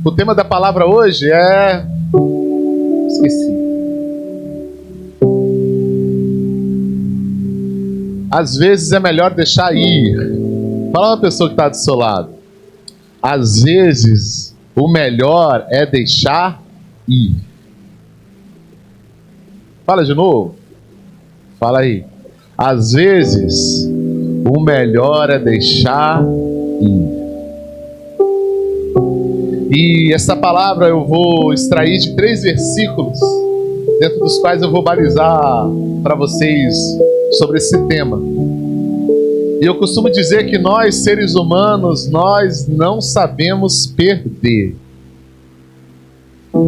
O tema da palavra hoje é... Esqueci. Às vezes é melhor deixar ir. Fala uma pessoa que está do seu lado. Às vezes o melhor é deixar ir. Fala de novo. Fala aí. Às vezes o melhor é deixar ir. E essa palavra eu vou extrair de 3 versículos, dentro dos quais eu vou balizar para vocês sobre esse tema. E eu costumo dizer que nós, seres humanos, nós não sabemos perder.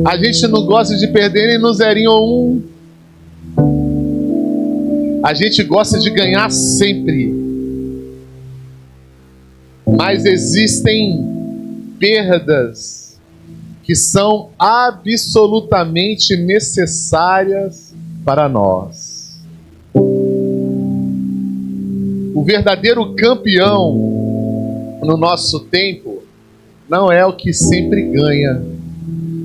A gente não gosta de perder nem no 0 ou 1. A gente gosta de ganhar sempre. Mas existem perdas que são absolutamente necessárias para nós. O verdadeiro campeão no nosso tempo não é o que sempre ganha,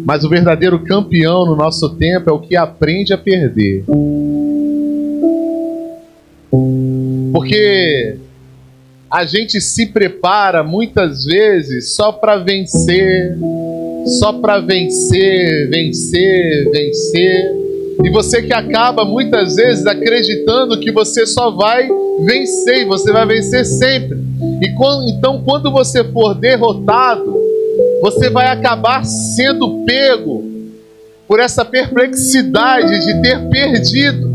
mas o verdadeiro campeão no nosso tempo é o que aprende a perder. Porque a gente se prepara muitas vezes só para vencer, vencer. E você que acaba muitas vezes acreditando que você só vai vencer, e você vai vencer sempre. Então quando você for derrotado, você vai acabar sendo pego por essa perplexidade de ter perdido.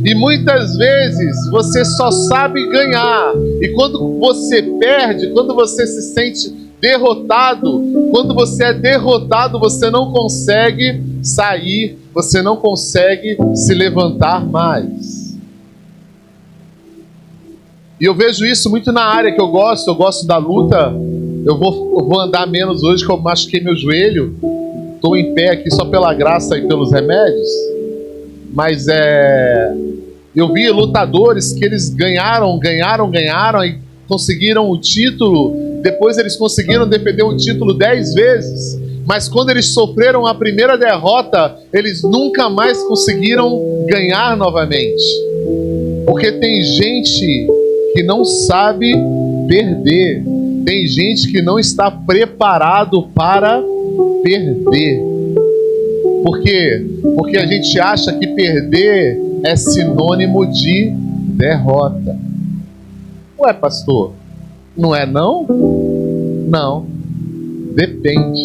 E muitas vezes você só sabe ganhar. E quando você perde, quando você se sente derrotado, quando você é derrotado, você não consegue sair, você não consegue se levantar mais. E eu vejo isso muito na área que eu gosto da luta. Eu vou andar menos hoje, que eu machuquei meu joelho. Estou em pé aqui só pela graça e pelos remédios. Mas eu vi lutadores que eles ganharam e conseguiram o título. Depois eles conseguiram defender o título 10 vezes. Mas quando eles sofreram a primeira derrota, eles nunca mais conseguiram ganhar novamente. Porque tem gente que não sabe perder. Tem gente que não está preparado para perder. Por quê? Porque a gente acha que perder é sinônimo de derrota. Ué, pastor, não é não? Não. Depende.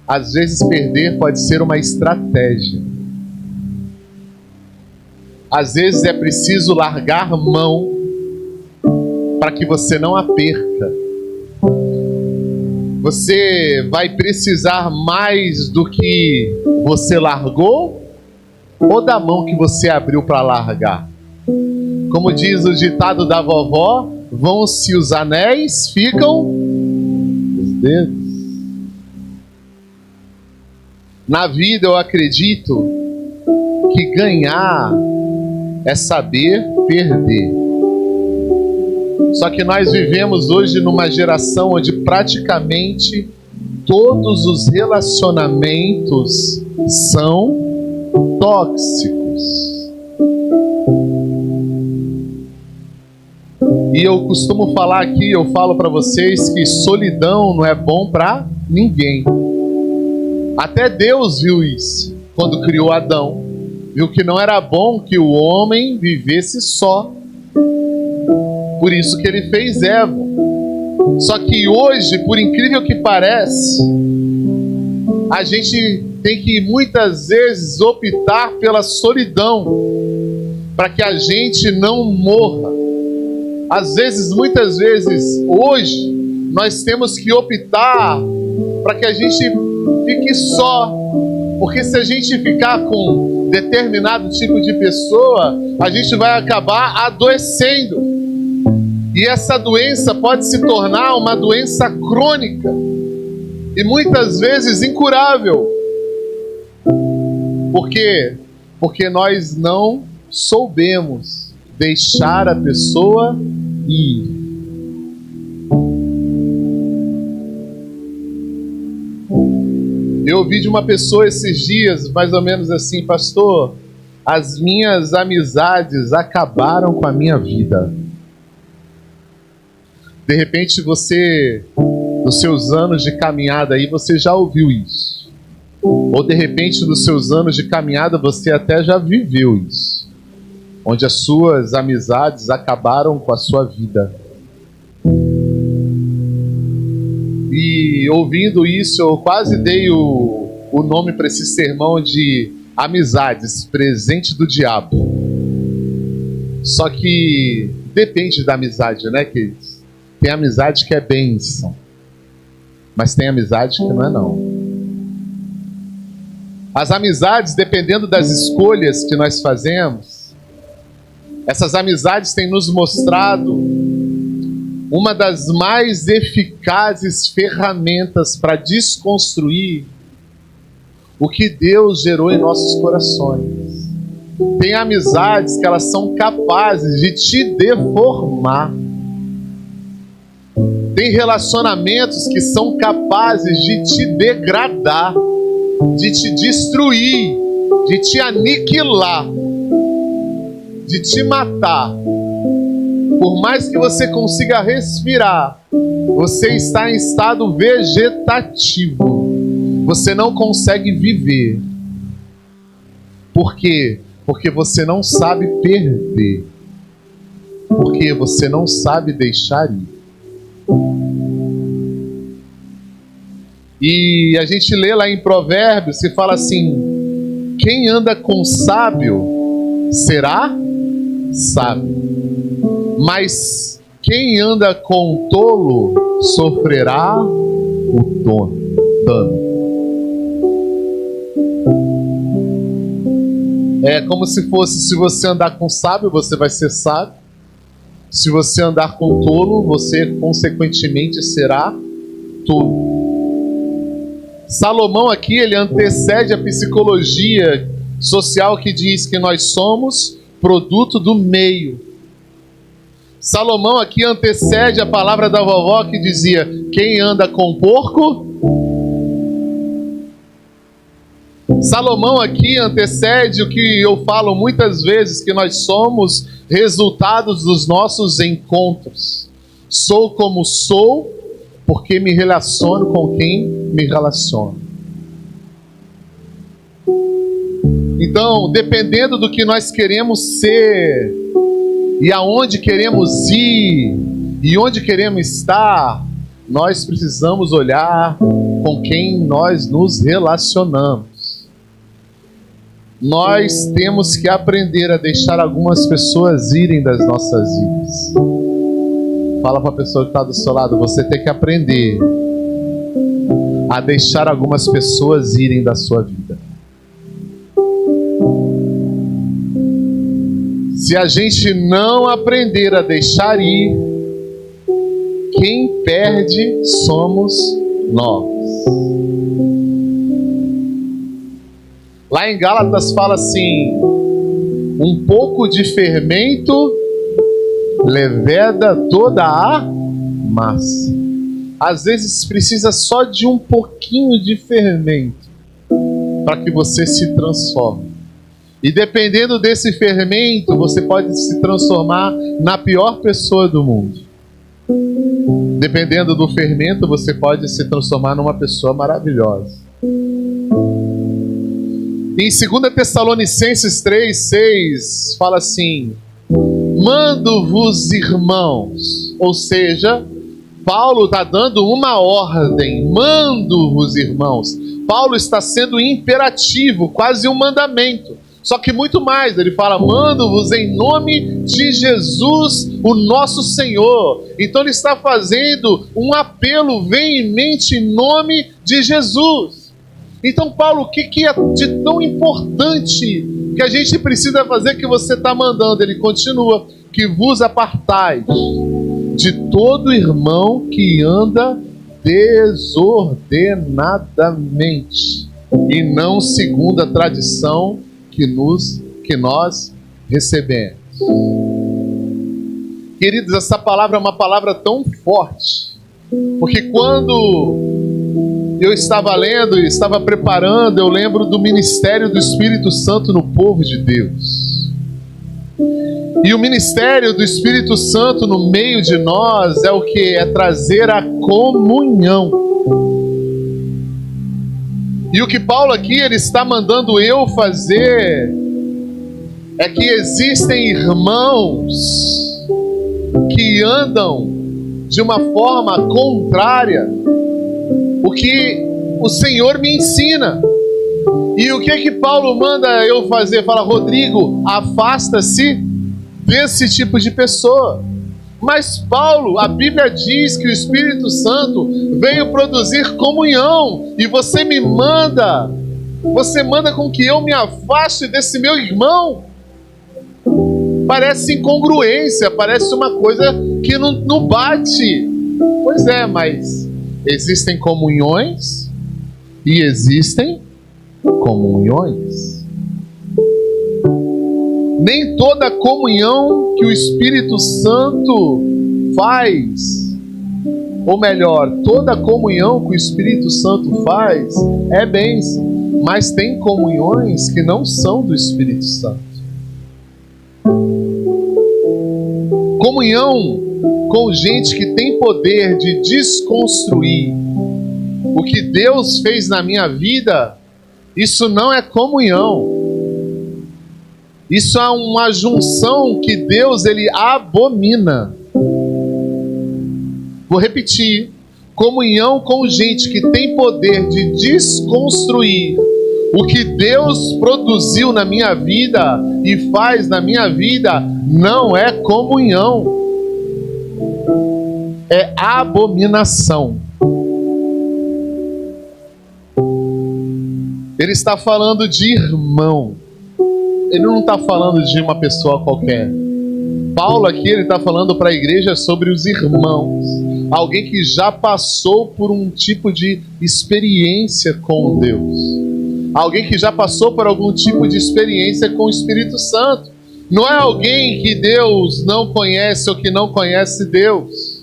Às vezes perder pode ser uma estratégia. Às vezes é preciso largar mão para que você não a perca. Você vai precisar mais do que você largou ou da mão que você abriu para largar? Como diz o ditado da vovó, vão-se os anéis, ficam os dedos. Na vida eu acredito que ganhar é saber perder. Só que nós vivemos hoje numa geração onde praticamente todos os relacionamentos são tóxicos. E eu costumo falar aqui, eu falo para vocês que solidão não é bom para ninguém. Até Deus viu isso quando criou Adão. Viu que não era bom que o homem vivesse só. Por isso que ele fez Eva. Só que hoje, por incrível que pareça, a gente tem que muitas vezes optar pela solidão para que a gente não morra. Às vezes, muitas vezes, hoje, nós temos que optar para que a gente fique só. Porque se a gente ficar com determinado tipo de pessoa, a gente vai acabar adoecendo. E essa doença pode se tornar uma doença crônica e muitas vezes incurável. Por quê? Porque nós não soubemos deixar a pessoa ir. Eu ouvi de uma pessoa esses dias, mais ou menos assim: pastor, as minhas amizades acabaram com a minha vida. De repente você, nos seus anos de caminhada aí, você já ouviu isso. Ou de repente nos seus anos de caminhada você até já viveu isso, onde as suas amizades acabaram com a sua vida. E ouvindo isso, eu quase dei o nome para esse sermão de amizades, presente do diabo. Só que depende da amizade, né, queridos? Tem amizade que é bênção, mas tem amizade que não é não. As amizades, dependendo das escolhas que nós fazemos, essas amizades têm nos mostrado uma das mais eficazes ferramentas para desconstruir o que Deus gerou em nossos corações. Tem amizades que elas são capazes de te deformar. Tem relacionamentos que são capazes de te degradar, de te destruir, de te aniquilar, de te matar. Por mais que você consiga respirar, você está em estado vegetativo. Você não consegue viver. Por quê? Porque você não sabe perder. Porque você não sabe deixar ir. E a gente lê lá em Provérbios, que fala assim: quem anda com sábio será sábio, mas quem anda com tolo sofrerá o dano. É como se fosse: se você andar com sábio, você vai ser sábio. Se você andar com tolo, você consequentemente será tolo. Salomão aqui, ele antecede a psicologia social que diz que nós somos produto do meio. Salomão aqui antecede a palavra da vovó que dizia: quem anda com porco. Salomão aqui antecede o que eu falo muitas vezes, que nós somos resultados dos nossos encontros. Sou como sou porque me relaciono com quem me relaciono. Então, dependendo do que nós queremos ser, e aonde queremos ir, e onde queremos estar, nós precisamos olhar com quem nós nos relacionamos. Nós temos que aprender a deixar algumas pessoas irem das nossas vidas. Fala para a pessoa que está do seu lado: você tem que aprender a deixar algumas pessoas irem da sua vida. Se a gente não aprender a deixar ir, quem perde somos nós. Lá em Gálatas fala assim: um pouco de fermento leveda toda a massa. Às vezes precisa só de um pouquinho de fermento para que você se transforme. E dependendo desse fermento, você pode se transformar na pior pessoa do mundo. Dependendo do fermento, você pode se transformar numa pessoa maravilhosa. Em 2 Tessalonicenses 3:6 fala assim: mando-vos, irmãos. Ou seja, Paulo está dando uma ordem: mando-vos, irmãos. Paulo está sendo imperativo, quase um mandamento. Só que muito mais, ele fala: mando-vos em nome de Jesus, o nosso Senhor. Então ele está fazendo um apelo veemente em nome de Jesus. Então, Paulo, o que é de tão importante que a gente precisa fazer que você está mandando? Ele continua: que vos apartais de todo irmão que anda desordenadamente e não segundo a tradição que nós recebemos. Queridos, essa palavra é uma palavra tão forte, porque quando eu estava lendo e estava preparando, eu lembro do ministério do Espírito Santo no povo de Deus. E o ministério do Espírito Santo no meio de nós é o que? É trazer a comunhão. E o que Paulo aqui ele está mandando eu fazer é que existem irmãos que andam de uma forma contrária o que o Senhor me ensina. E o que é que Paulo manda eu fazer? Fala: Rodrigo, afasta-se desse tipo de pessoa. Mas Paulo, a Bíblia diz que o Espírito Santo veio produzir comunhão, e você manda com que eu me afaste desse meu irmão. Parece incongruência, parece uma coisa que não bate. Pois é, mas existem comunhões e existem comunhões. Nem toda comunhão que o Espírito Santo faz, ou melhor, toda comunhão que o Espírito Santo faz é bênção, mas tem comunhões que não são do Espírito Santo. Comunhão com gente que tem poder de desconstruir o que Deus fez na minha vida, isso não é comunhão. Isso é uma junção que Deus ele abomina. Vou repetir: comunhão com gente que tem poder de desconstruir o que Deus produziu na minha vida e faz na minha vida não é comunhão, é abominação. Ele está falando de irmão. Ele não está falando de uma pessoa qualquer. Paulo aqui ele está falando para a igreja sobre os irmãos. Alguém que já passou por um tipo de experiência com Deus. Alguém que já passou por algum tipo de experiência com o Espírito Santo. Não é alguém que Deus não conhece ou que não conhece Deus.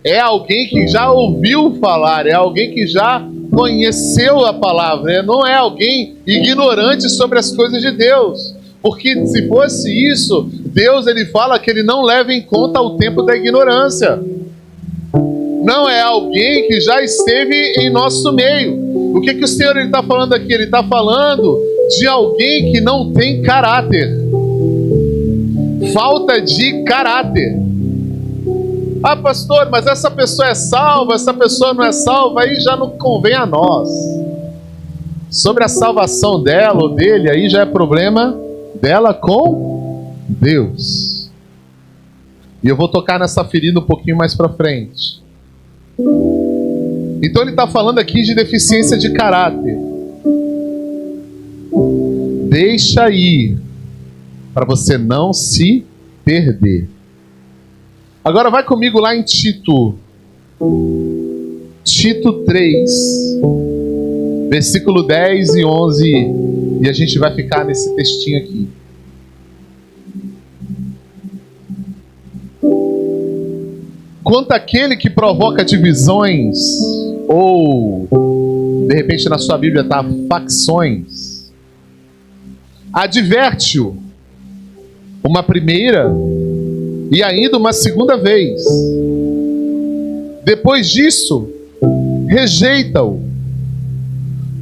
É alguém que já ouviu falar, é alguém que já conheceu a palavra, não é alguém ignorante sobre as coisas de Deus, porque se fosse isso, Deus ele fala que ele não leva em conta o tempo da ignorância. Não é alguém que já esteve em nosso meio. O que o Senhor está falando aqui? Ele está falando de alguém que não tem caráter, falta de caráter. Ah, pastor, mas essa pessoa é salva, essa pessoa não é salva, aí já não convém a nós. Sobre a salvação dela ou dele, aí já é problema dela com Deus. E eu vou tocar nessa ferida um pouquinho mais para frente. Então ele está falando aqui de deficiência de caráter. Deixa ir, para você não se perder. Agora vai comigo lá em Tito 3, versículo 10 e 11, e a gente vai ficar nesse textinho aqui. Quanto àquele que provoca divisões, ou de repente na sua Bíblia está facções, adverte-o uma primeira e ainda uma segunda vez. Depois disso, rejeita-o.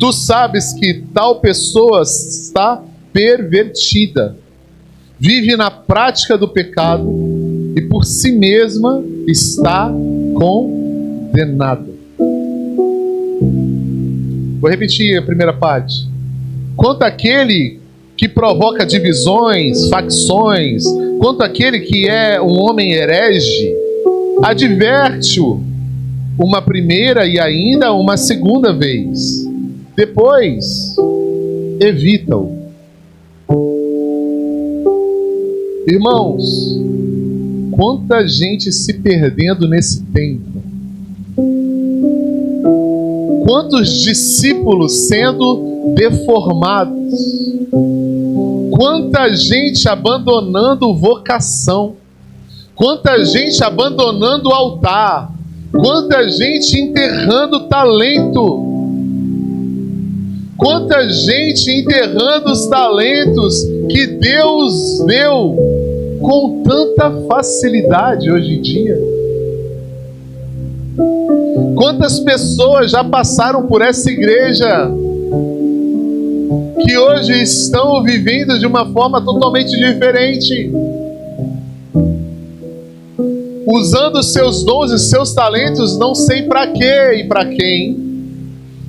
Tu sabes que tal pessoa está pervertida, vive na prática do pecado e por si mesma está condenada. Vou repetir a primeira parte. Quanto àquele que provoca divisões, facções, quanto àquele que é um homem herege, adverte-o uma primeira e ainda uma segunda vez. Depois, evita-o. Irmãos, quanta gente se perdendo nesse tempo. Quantos discípulos sendo deformados. Quanta gente abandonando vocação. Quanta gente abandonando o altar. Quanta gente enterrando talento. Quanta gente enterrando os talentos que Deus deu com tanta facilidade hoje em dia. Quantas pessoas já passaram por essa igreja que hoje estão vivendo de uma forma totalmente diferente, usando seus dons e seus talentos não sei para quê e para quem,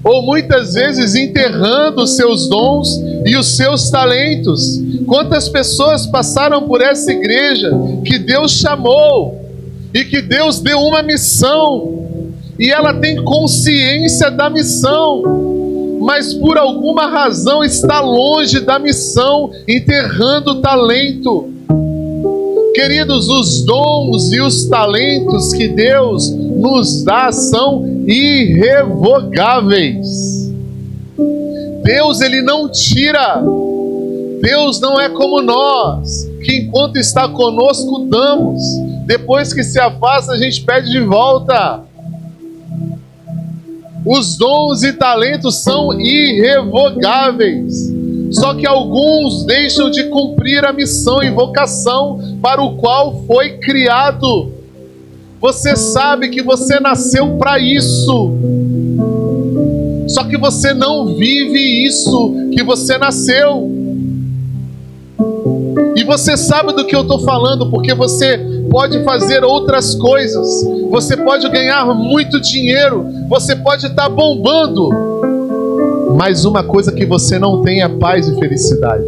ou muitas vezes enterrando os seus dons e os seus talentos. Quantas pessoas passaram por essa igreja que Deus chamou e que Deus deu uma missão, e ela tem consciência da missão, mas por alguma razão está longe da missão, enterrando o talento. Queridos, os dons e os talentos que Deus nos dá são irrevogáveis. Deus, Ele não tira. Deus não é como nós, que enquanto está conosco damos, depois que se afasta a gente pede de volta. Os dons e talentos são irrevogáveis. Só que alguns deixam de cumprir a missão e vocação para o qual foi criado. Você sabe que você nasceu para isso. Só que você não vive isso que você nasceu. E você sabe do que eu estou falando, porque você pode fazer outras coisas. Você pode ganhar muito dinheiro. Você pode estar bombando. Mas uma coisa que você não tem é paz e felicidade.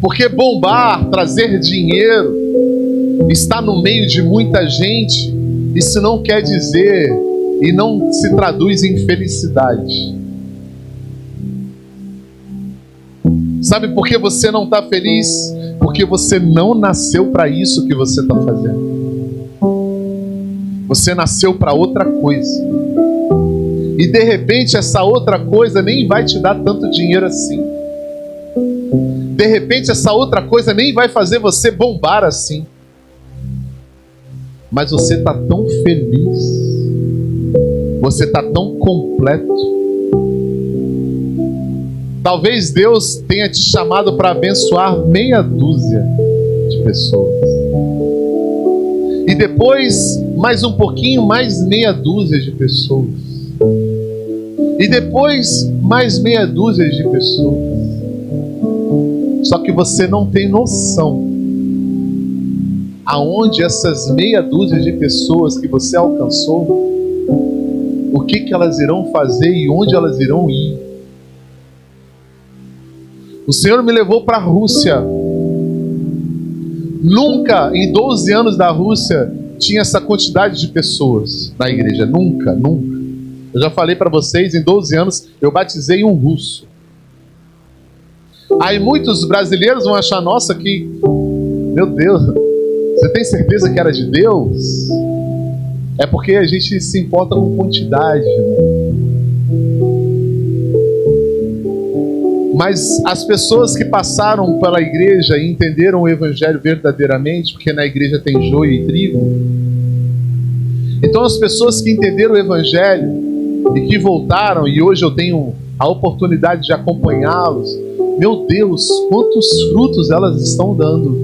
Porque bombar, trazer dinheiro, estar no meio de muita gente, isso não quer dizer e não se traduz em felicidade. Sabe por que você não está feliz? Porque você não nasceu para isso que você está fazendo. Você nasceu para outra coisa. E de repente essa outra coisa nem vai te dar tanto dinheiro assim. De repente essa outra coisa nem vai fazer você bombar assim. Mas você está tão feliz. Você está tão completo. Talvez Deus tenha te chamado para abençoar meia dúzia de pessoas. E depois mais um pouquinho, mais meia dúzia de pessoas. E depois mais meia dúzia de pessoas. Só que você não tem noção aonde essas meia dúzia de pessoas que você alcançou, o que elas irão fazer e onde elas irão ir. O Senhor me levou para a Rússia. Nunca, em 12 anos da Rússia, tinha essa quantidade de pessoas na igreja. Nunca, nunca. Eu já falei para vocês, em 12 anos, eu batizei um russo. Aí muitos brasileiros vão achar, nossa, que... Meu Deus, você tem certeza que era de Deus? É porque a gente se importa com quantidade, né? Mas as pessoas que passaram pela igreja e entenderam o evangelho verdadeiramente, porque na igreja tem joio e trigo, então as pessoas que entenderam o evangelho e que voltaram, e hoje eu tenho a oportunidade de acompanhá-los, meu Deus, quantos frutos elas estão dando.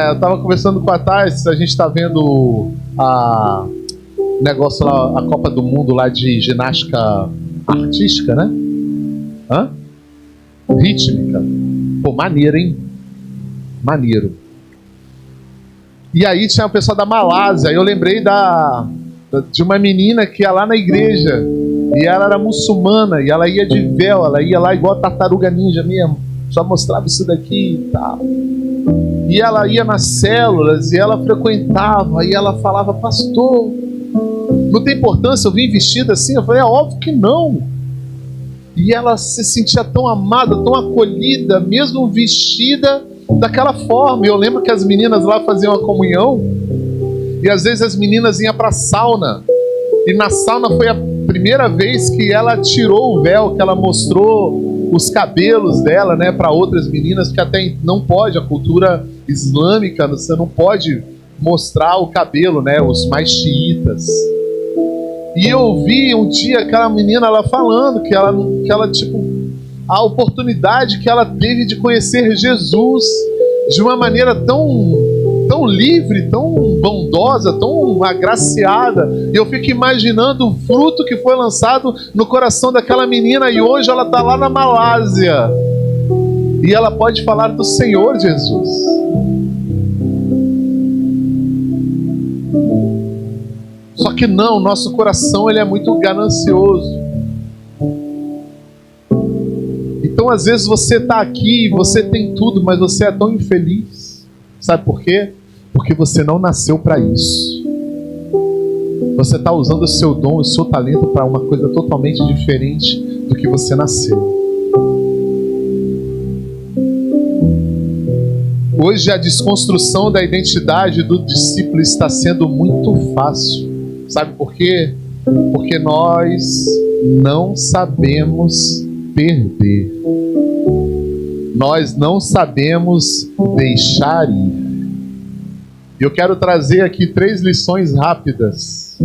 Eu estava conversando com a Thais, a gente está vendo a negócio lá, a Copa do Mundo lá de ginástica artística, né? Rítmica. Pô, maneiro, hein? Maneiro. E aí tinha o pessoal da Malásia. Eu lembrei de uma menina que ia lá na igreja. E ela era muçulmana. E ela ia de véu. Ela ia lá igual a tartaruga ninja mesmo. Só mostrava isso daqui e tal. E ela ia nas células. E ela frequentava. E ela falava, pastor, não tem importância eu vim vestida assim? Eu falei, é óbvio que não. E ela se sentia tão amada, tão acolhida, mesmo vestida daquela forma. E eu lembro que as meninas lá faziam a comunhão, e às vezes as meninas iam para a sauna, e na sauna foi a primeira vez que ela tirou o véu, que ela mostrou os cabelos dela, né, para outras meninas, que até não pode, a cultura islâmica, você não pode mostrar o cabelo, né, os mais xiitas. E eu vi um dia aquela menina ela falando que ela tipo, a oportunidade que ela teve de conhecer Jesus de uma maneira tão livre, tão bondosa, tão agraciada. E eu fico imaginando o fruto que foi lançado no coração daquela menina, e hoje ela está lá na Malásia e ela pode falar do Senhor Jesus. Só que não, nosso coração ele é muito ganancioso. Então às vezes você está aqui, você tem tudo, mas você é tão infeliz. Sabe por quê? Porque você não nasceu para isso. Você está usando o seu dom, o seu talento para uma coisa totalmente diferente do que você nasceu. Hoje a desconstrução da identidade do discípulo está sendo muito fácil. Sabe por quê? Porque nós não sabemos perder. Nós não sabemos deixar ir. Eu quero trazer aqui 3 lições rápidas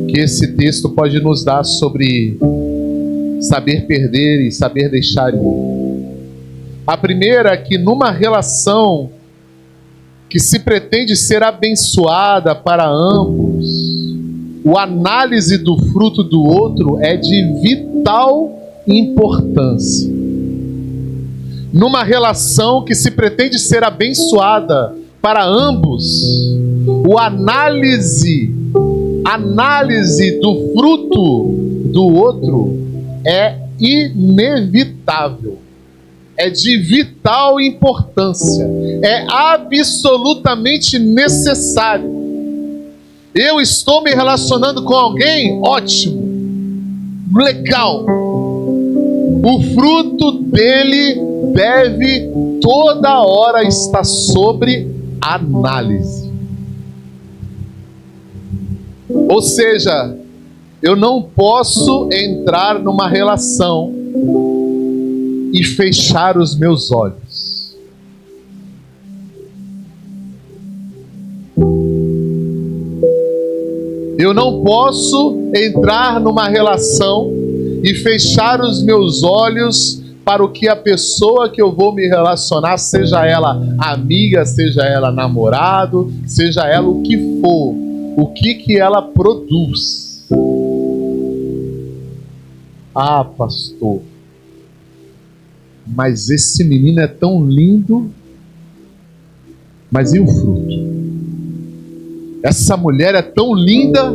que esse texto pode nos dar sobre saber perder e saber deixar ir. A primeira é que numa relação que se pretende ser abençoada para ambos, a análise do fruto do outro é de vital importância. Numa relação que se pretende ser abençoada para ambos, a análise do fruto do outro é inevitável. É de vital importância. É absolutamente necessário. Eu estou me relacionando com alguém? Ótimo. Legal. O fruto dele deve toda hora estar sobre análise. Ou seja, eu não posso entrar numa relação e fechar os meus olhos. Eu não posso entrar numa relação e fechar os meus olhos para o que a pessoa que eu vou me relacionar, seja ela amiga, seja ela namorado, seja ela o que for, o que ela produz. Ah, pastor, mas esse menino é tão lindo, mas e o fruto? Essa mulher é tão linda,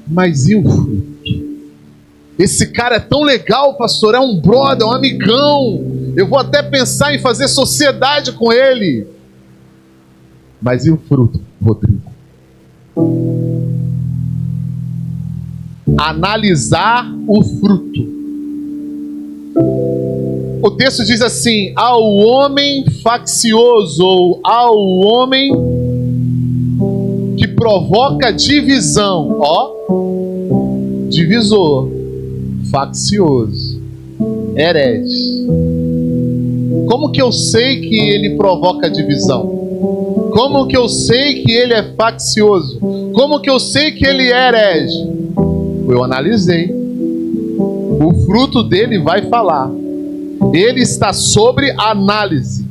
mas e o fruto? Esse cara é tão legal, pastor, é um brother, é um amigão. Eu vou até pensar em fazer sociedade com ele. Mas e o fruto, Rodrigo? Analisar o fruto. O texto diz assim: ao homem faccioso, ou ao homem que provoca divisão, divisor, faccioso, herege. Como que eu sei que ele provoca divisão? Como que eu sei que ele é faccioso? Como que eu sei que ele é herege? Eu analisei. O fruto dele vai falar. Ele está sobre análise.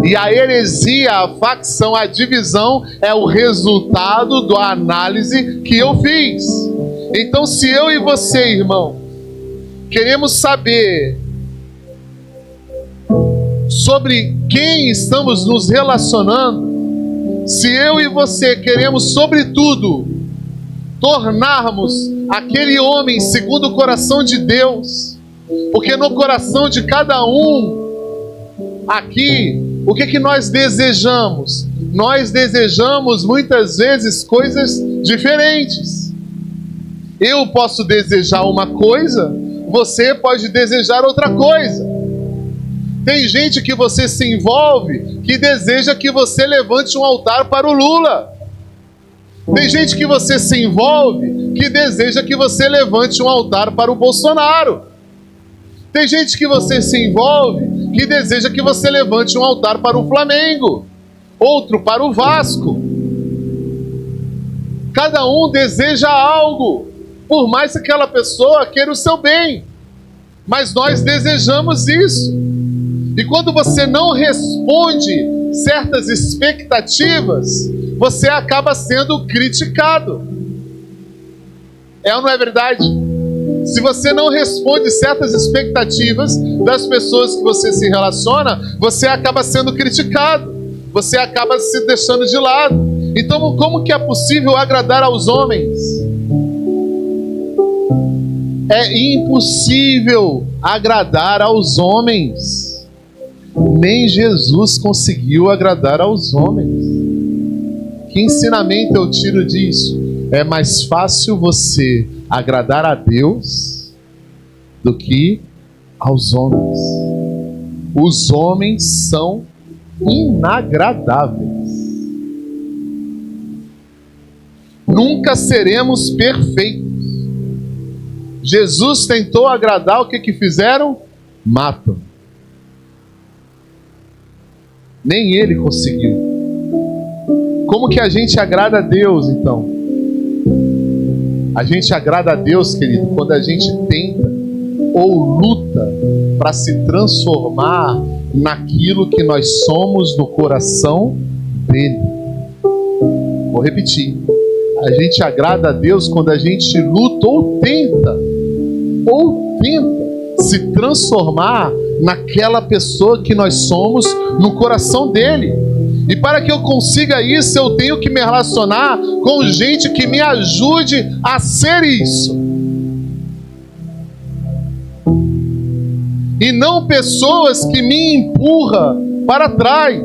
E a heresia, a facção, a divisão é o resultado da análise que eu fiz. Então, se eu e você, irmão, queremos saber sobre quem estamos nos relacionando, se eu e você queremos, sobretudo, tornarmos aquele homem segundo o coração de Deus, porque no coração de cada um aqui, o que nós desejamos? Nós desejamos muitas vezes coisas diferentes. Eu posso desejar uma coisa, você pode desejar outra coisa. Tem gente que você se envolve que deseja que você levante um altar para o Lula. Tem gente que você se envolve que deseja que você levante um altar para o Bolsonaro. Tem gente que você se envolve que deseja que você levante um altar para o Flamengo, outro para o Vasco. Cada um deseja algo, por mais que aquela pessoa queira o seu bem. Mas nós desejamos isso. E quando você não responde certas expectativas, você acaba sendo criticado. É ou não é verdade? Se você não responde certas expectativas das pessoas que você se relaciona, você acaba sendo criticado. Você acaba se deixando de lado. Então, como que é possível agradar aos homens? É impossível agradar aos homens. Nem Jesus conseguiu agradar aos homens. Que ensinamento eu tiro disso? É mais fácil você agradar a Deus do que aos homens. Os homens são inagradáveis. Nunca seremos perfeitos. Jesus tentou agradar, o que fizeram? Matam. Nem ele conseguiu. Como que a gente agrada a Deus, então? A gente agrada a Deus, querido, quando a gente tenta ou luta para se transformar naquilo que nós somos no coração dele. Vou repetir. A gente agrada a Deus quando a gente luta ou tenta se transformar naquela pessoa que nós somos no coração dele. E para que eu consiga isso, eu tenho que me relacionar com gente que me ajude a ser isso. E não pessoas que me empurram para trás.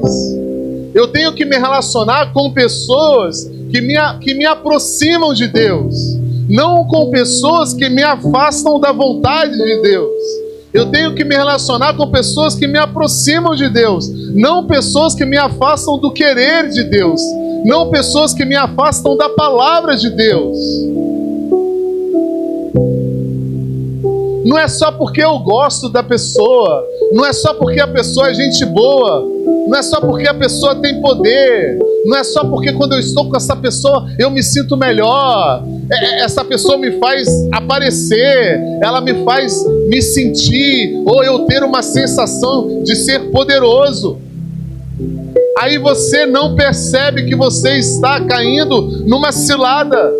Eu tenho que me relacionar com pessoas que me aproximam de Deus, não com pessoas que me afastam da vontade de Deus. Eu tenho que me relacionar com pessoas que me aproximam de Deus, não pessoas que me afastam do querer de Deus, não pessoas que me afastam da palavra de Deus. Não é só porque eu gosto da pessoa, não é só porque a pessoa é gente boa, não é só porque a pessoa tem poder, não é só porque quando eu estou com essa pessoa eu me sinto melhor. Essa pessoa me faz aparecer, ela me faz me sentir, ou eu ter uma sensação de ser poderoso. Aí você não percebe que você está caindo numa cilada.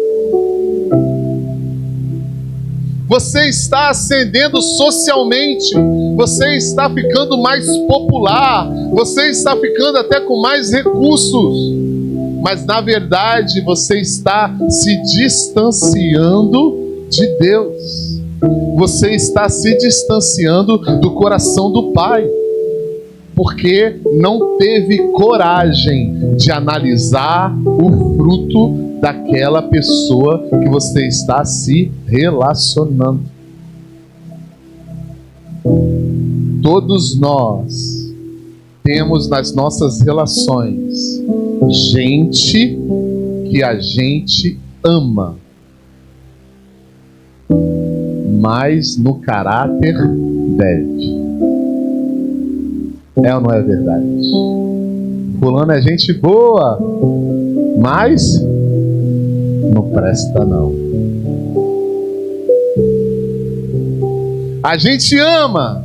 Você está ascendendo socialmente, você está ficando mais popular, você está ficando até com mais recursos, mas na verdade você está se distanciando de Deus, você está se distanciando do coração do Pai, porque não teve coragem de analisar o fruto daquela pessoa que você está se relacionando. Todos nós temos nas nossas relações gente que a gente ama, mas no caráter deve. É ou não é verdade? Fulano é gente boa, mas não presta não. A gente ama,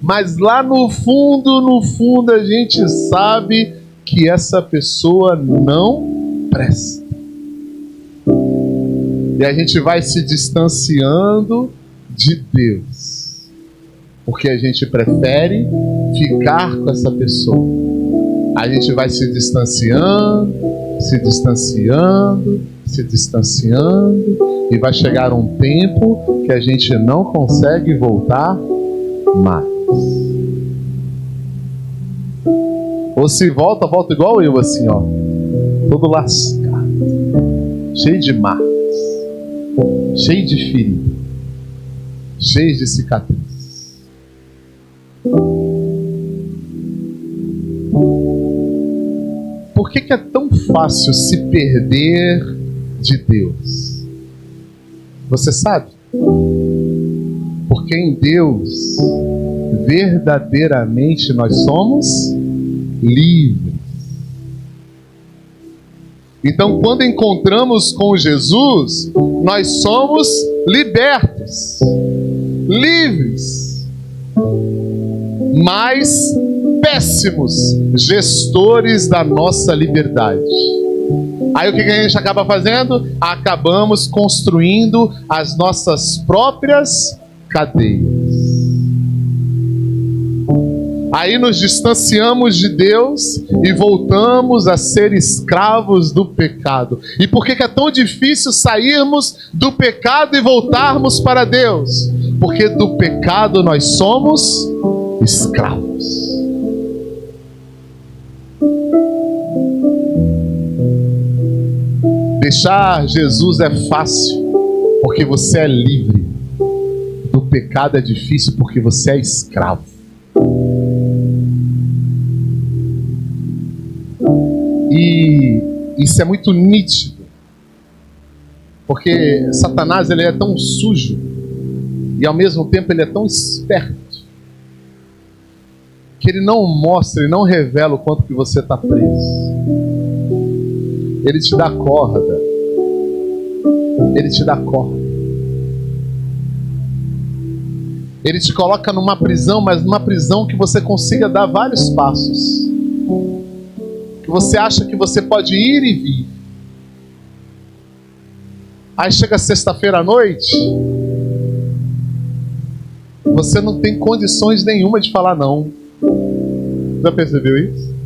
mas lá no fundo a gente sabe que essa pessoa não presta. E a gente vai se distanciando de Deus, porque a gente prefere ficar com essa pessoa. A gente vai se distanciando, e vai chegar um tempo que a gente não consegue voltar mais. Ou se volta igual eu, assim, ó, todo lascado, cheio de marcas, cheio de ferida, cheio de cicatrizes. Por que é tão fácil se perder de Deus? Você sabe? Porque Porque em Deus, verdadeiramente nós somos livres. Então, quando encontramos com Jesus, nós somos libertos, livres, mas péssimos gestores da nossa liberdade. Aí o que a gente acaba fazendo? Acabamos construindo as nossas próprias cadeias. Aí nos distanciamos de Deus e voltamos a ser escravos do pecado. E por que é tão difícil sairmos do pecado e voltarmos para Deus? Porque do pecado nós somos escravos. Deixar Jesus é fácil, porque você é livre. Do pecado é difícil, porque você é escravo. E isso é muito nítido, porque Satanás ele é tão sujo e ao mesmo tempo ele é tão esperto que ele não mostra, ele não revela o quanto que você está preso. Ele te dá corda, ele te dá corda, ele te coloca numa prisão, mas numa prisão que você consiga dar vários passos, que você acha que você pode ir e vir. Aí chega sexta-feira à noite, você não tem condições nenhuma de falar não. Já percebeu isso?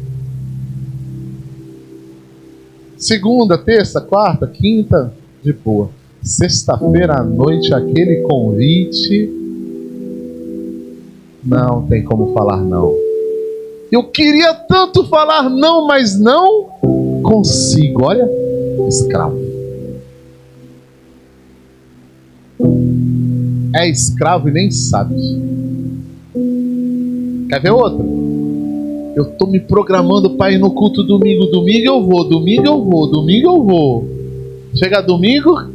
Segunda, terça, quarta, quinta, de boa. Sexta-feira à noite, aquele convite, não tem como falar não. Eu queria tanto falar não, mas não consigo. Olha, escravo. É escravo e nem sabe. Quer ver outra? Eu estou me programando para ir no culto domingo. Domingo eu vou, domingo eu vou, domingo eu vou. Chega domingo,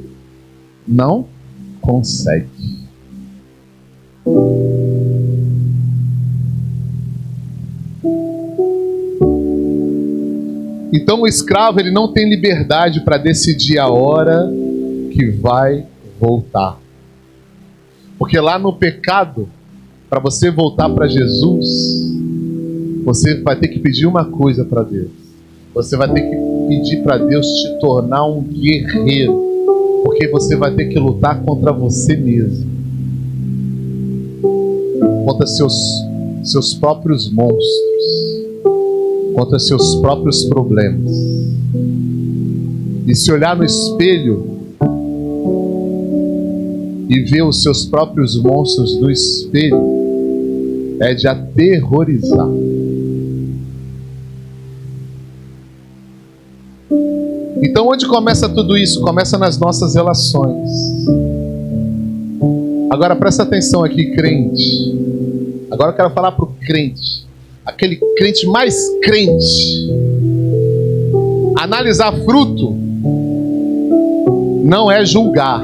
não consegue. Então o escravo ele não tem liberdade para decidir a hora que vai voltar. Porque lá no pecado, para você voltar para Jesus, você vai ter que pedir uma coisa para Deus. Você vai ter que pedir para Deus te tornar um guerreiro. Porque você vai ter que lutar contra você mesmo. Contra seus próprios monstros. Contra seus próprios problemas. E se olhar no espelho e ver os seus próprios monstros no espelho é de aterrorizar. Então onde começa tudo isso? Começa nas nossas relações. Agora presta atenção aqui, crente. Agora eu quero falar para o crente. Aquele crente mais crente. Analisar fruto não é julgar.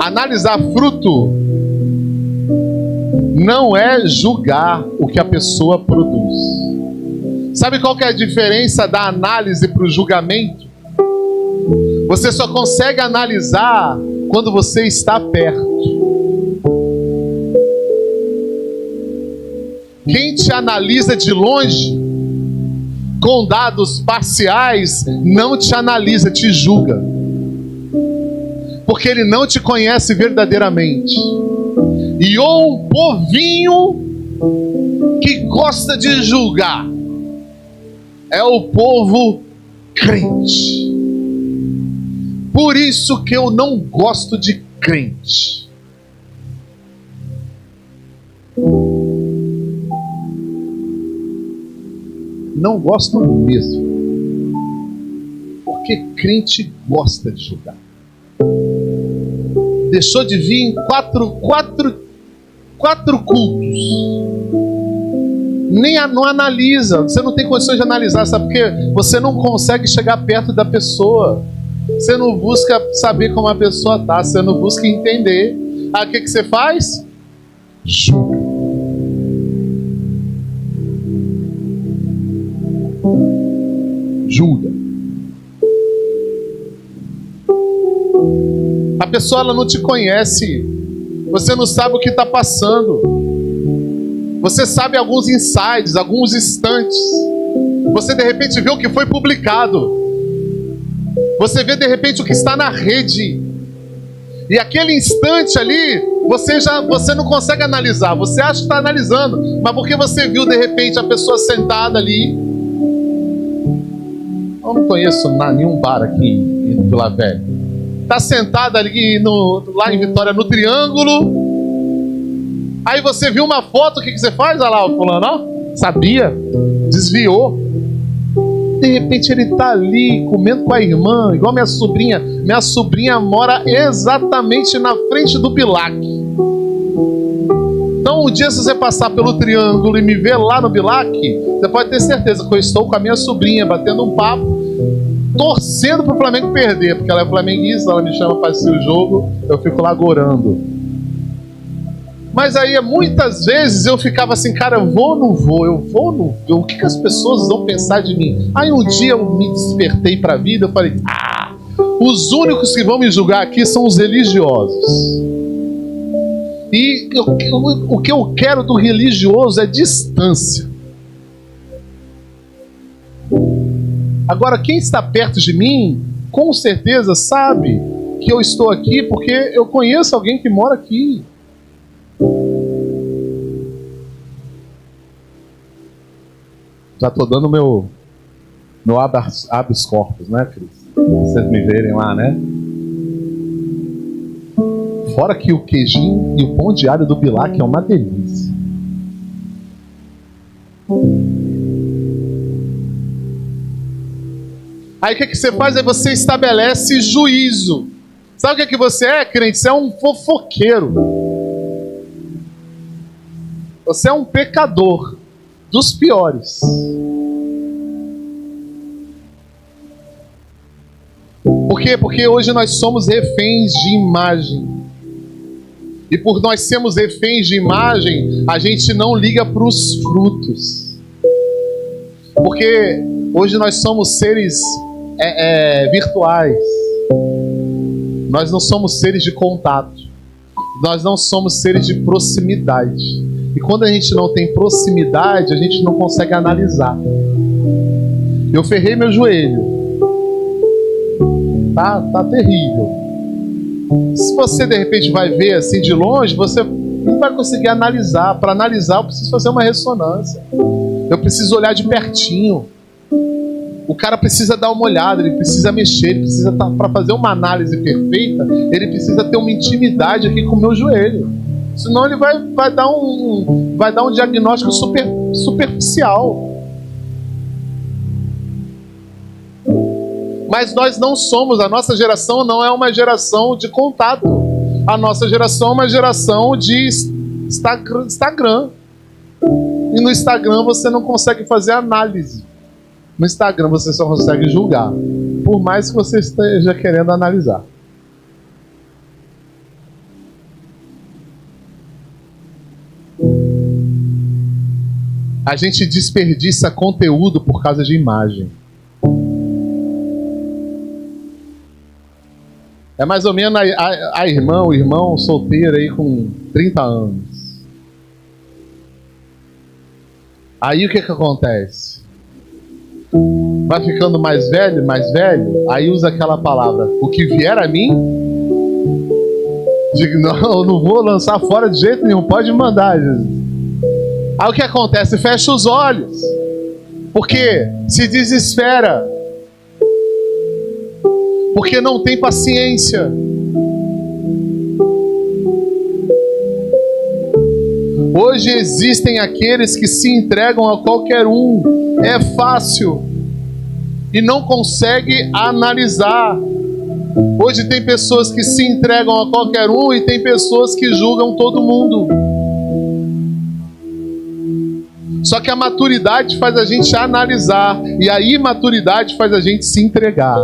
Analisar fruto não é julgar o que a pessoa produz. Sabe qual que é a diferença da análise para o julgamento? Você só consegue analisar quando você está perto. Quem te analisa de longe, com dados parciais, não te analisa, te julga. Porque ele não te conhece verdadeiramente. E ou um povinho que gosta de julgar é o povo crente. Por isso que eu não gosto de crente. Não gosto mesmo. Porque crente gosta de julgar. Deixou de vir em quatro cultos. Não analisa. Você não tem condições de analisar. Sabe por quê? Você não consegue chegar perto da pessoa. Você não busca saber como a pessoa está, você não busca entender. Aí o que você faz? Julga. Julga. A pessoa ela não te conhece. Você não sabe o que está passando. Você sabe alguns insights, alguns instantes. Você de repente vê o que foi publicado. Você vê de repente o que está na rede. E aquele instante ali, você não consegue analisar. Você acha que está analisando, mas porque você viu de repente a pessoa sentada ali. Eu não conheço nenhum bar aqui em Vila Velha. Está sentada ali lá em Vitória, no Triângulo. Aí você viu uma foto, o que você faz? Olha lá o fulano, ó. Sabia, desviou. De repente ele está ali comendo com a irmã, igual minha sobrinha. Minha sobrinha mora exatamente na frente do Bilac. Então um dia se você passar pelo Triângulo e me ver lá no Bilac, você pode ter certeza que eu estou com a minha sobrinha batendo um papo, torcendo para o Flamengo perder, porque ela é flamenguista, ela me chama para assistir o jogo, eu fico lá gorando. Mas aí muitas vezes eu ficava assim, cara, eu vou ou não vou? O que as pessoas vão pensar de mim? Aí um dia eu me despertei para a vida, eu falei, os únicos que vão me julgar aqui são os religiosos. E o que eu quero do religioso é distância. Agora, quem está perto de mim, com certeza sabe que eu estou aqui porque eu conheço alguém que mora aqui. Já estou dando meu habeas corpus, né, Cris? Vocês me verem lá, né? Fora que o queijinho e o pão de alho do Bilac é uma delícia. Aí o que você faz? Aí você estabelece juízo. Sabe o que você é, crente? Você é um fofoqueiro. Você é um pecador dos piores. Por quê? Porque hoje nós somos reféns de imagem. E por nós sermos reféns de imagem, a gente não liga para os frutos. Porque hoje nós somos seres virtuais. Nós não somos seres de contato. Nós não somos seres de proximidade. E quando a gente não tem proximidade, a gente não consegue analisar. Eu ferrei meu joelho. Tá terrível. Se você de repente vai ver assim de longe, você não vai conseguir analisar. Para analisar, eu preciso fazer uma ressonância. Eu preciso olhar de pertinho. O cara precisa dar uma olhada, ele precisa mexer, ele precisa para fazer uma análise perfeita, ele precisa ter uma intimidade aqui com o meu joelho. Senão ele vai dar um diagnóstico superficial. Mas nós não somos, a nossa geração não é uma geração de contato. A nossa geração é uma geração de Instagram. E no Instagram você não consegue fazer análise. No Instagram você só consegue julgar. Por mais que você esteja querendo analisar. A gente desperdiça conteúdo por causa de imagem. É mais ou menos a irmã, o irmão solteiro aí com 30 anos. Aí o que acontece? Vai ficando mais velho, aí usa aquela palavra, o que vier a mim, digo, não, eu não vou lançar fora de jeito nenhum, pode mandar, Jesus. Aí o que acontece? Fecha os olhos. Porque se desespera. Porque não tem paciência. Hoje existem aqueles que se entregam a qualquer um. É fácil. E não consegue analisar. Hoje tem pessoas que se entregam a qualquer um e tem pessoas que julgam todo mundo. Só que a maturidade faz a gente analisar. E a imaturidade faz a gente se entregar.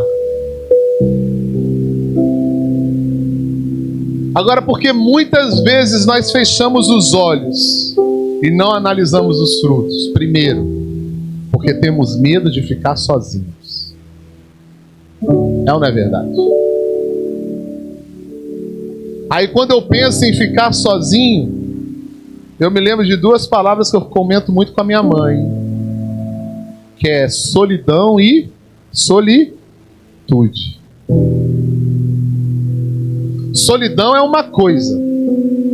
Agora, porque muitas vezes nós fechamos os olhos e não analisamos os frutos? Primeiro, porque temos medo de ficar sozinhos. É ou não é verdade? Aí quando eu penso em ficar sozinho, eu me lembro de duas palavras que eu comento muito com a minha mãe, que é solidão e solitude. Solidão é uma coisa,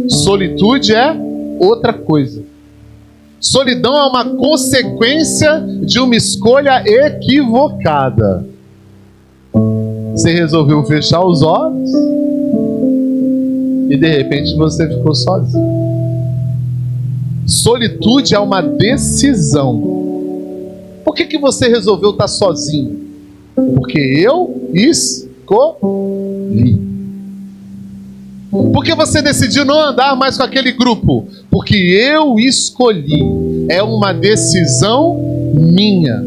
solitude é outra coisa. Solidão é uma consequência de uma escolha equivocada. Você resolveu fechar os olhos e de repente você ficou sozinho. Solitude é uma decisão. Por que você resolveu estar sozinho? Porque eu escolhi. Por que você decidiu não andar mais com aquele grupo? Porque eu escolhi. É uma decisão minha.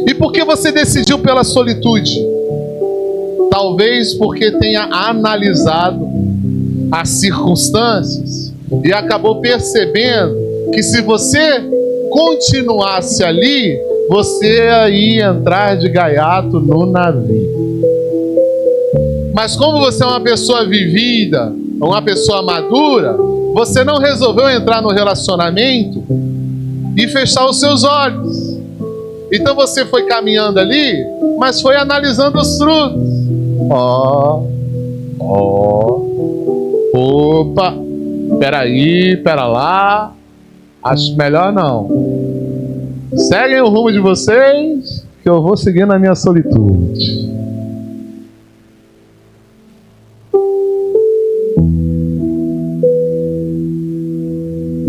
E por que você decidiu pela solitude? Talvez porque tenha analisado as circunstâncias e acabou percebendo que se você continuasse ali, você ia entrar de gaiato no navio. Mas como você é uma pessoa vivida, uma pessoa madura, você não resolveu entrar no relacionamento e fechar os seus olhos. Então você foi caminhando ali, mas foi analisando os frutos. Opa, pera lá, acho melhor não. Seguem o rumo de vocês, que eu vou seguir na minha solitude.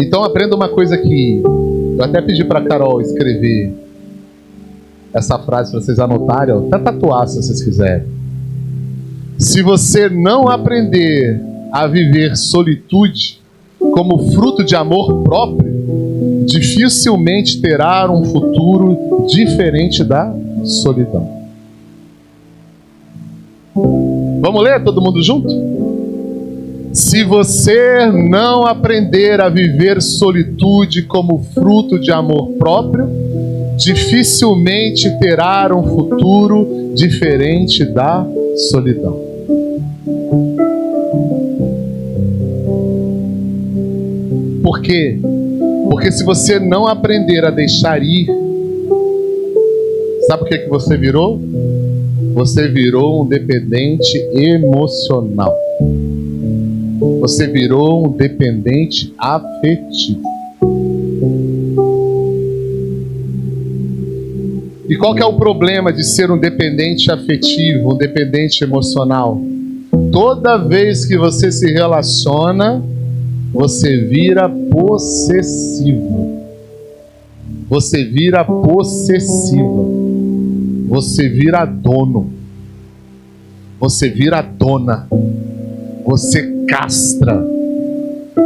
Então aprenda uma coisa aqui. Eu até pedi para a Carol escrever essa frase para vocês anotarem, até tatuar se vocês quiserem. Se você não aprender a viver solitude como fruto de amor próprio, dificilmente terá um futuro diferente da solidão. Vamos ler todo mundo junto? Se você não aprender a viver solitude como fruto de amor próprio, dificilmente terá um futuro diferente da solidão. Por quê? Porque se você não aprender a deixar ir, sabe o que você virou? Você virou um dependente emocional. Você virou um dependente afetivo. E qual que é o problema de ser um dependente afetivo, um dependente emocional? Toda vez que você se relaciona, você vira possessivo. Você vira possessiva. Você vira dono. Você vira dona. Você castra.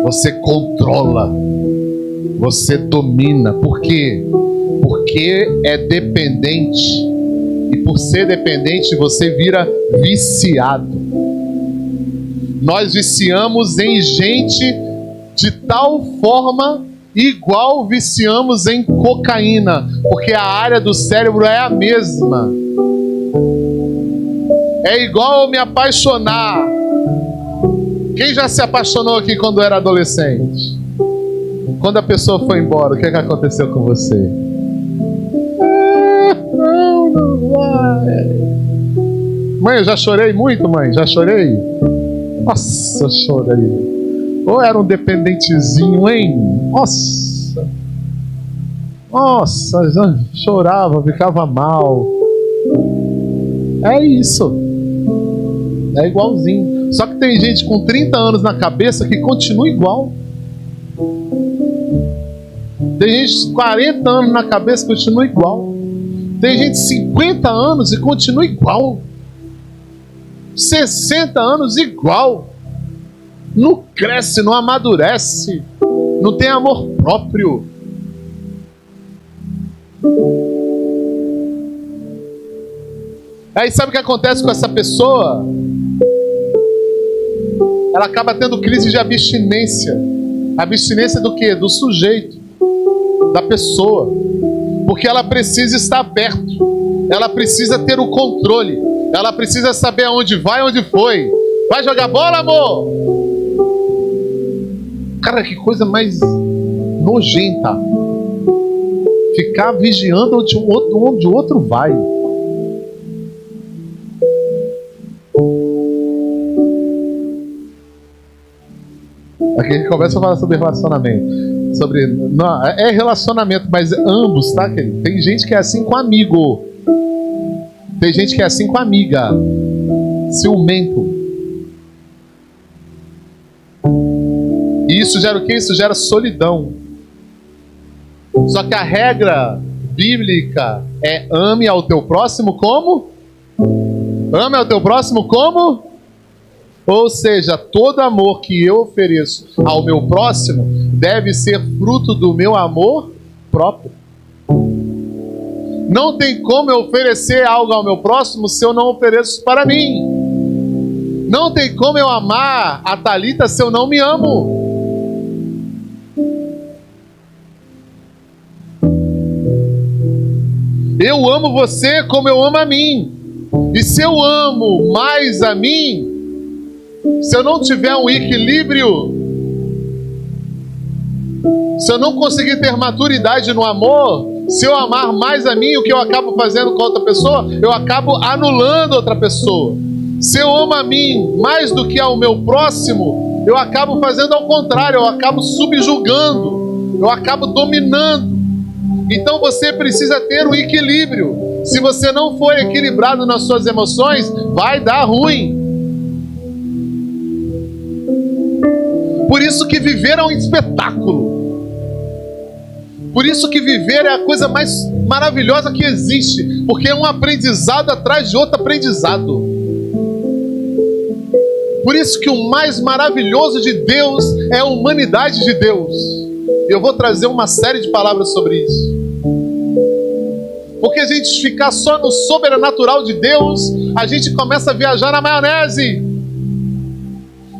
Você controla. Você domina. Por quê? Porque é dependente. E por ser dependente, você vira viciado. Nós viciamos em gente de tal forma igual viciamos em cocaína, porque a área do cérebro é a mesma. É igual eu me apaixonar. Quem já se apaixonou aqui quando era adolescente? Quando a pessoa foi embora, o que aconteceu com você? Não vai. Mãe, eu já chorei muito, mãe. Já chorei? Nossa, chorei. Ou era um dependentezinho, hein? Nossa, já chorava, ficava mal. É isso. É igualzinho. Só que tem gente com 30 anos na cabeça que continua igual. Tem gente com 40 anos na cabeça que continua igual. Tem gente de 50 anos e continua igual. 60 anos igual. Não cresce, não amadurece, não tem amor próprio. Aí sabe o que acontece com essa pessoa? ela acaba tendo crise de abstinência. Abstinência do quê? Do sujeito, da pessoa. Porque ela precisa estar perto, ela precisa ter o controle, ela precisa saber aonde vai, onde foi. Vai jogar bola, amor? Cara, que coisa mais nojenta. Ficar vigiando onde o outro vai. Aqui a gente começa a falar sobre relacionamento. Não, é relacionamento, mas ambos, tá, querido? Tem gente que é assim com amigo. Tem gente que é assim com amiga. Ciumento. E isso gera o quê? Isso gera solidão. Só que a regra bíblica é: ame ao teu próximo como? Ame ao teu próximo como? Ou seja, todo amor que eu ofereço ao meu próximo deve ser fruto do meu amor próprio. Não tem como eu oferecer algo ao meu próximo se eu não ofereço para mim. Não tem como eu amar a Thalita se eu não me amo. Eu amo você como eu amo a mim. E se eu amo mais a mim, se eu não tiver um equilíbrio, se eu não conseguir ter maturidade no amor, se eu amar mais a mim, o que eu acabo fazendo com outra pessoa? Eu acabo anulando outra pessoa. Se eu amo a mim mais do que ao meu próximo, eu acabo fazendo ao contrário, eu acabo subjugando, eu acabo dominando. Então você precisa ter um equilíbrio. Se você não for equilibrado nas suas emoções, vai dar ruim. Por isso que viver é um espetáculo. Por isso que viver é a coisa mais maravilhosa que existe. Porque é um aprendizado atrás de outro aprendizado. Por isso que o mais maravilhoso de Deus é a humanidade de Deus. Eu vou trazer uma série de palavras sobre isso. Porque a gente ficar só no sobrenatural de Deus, a gente começa a viajar na maionese.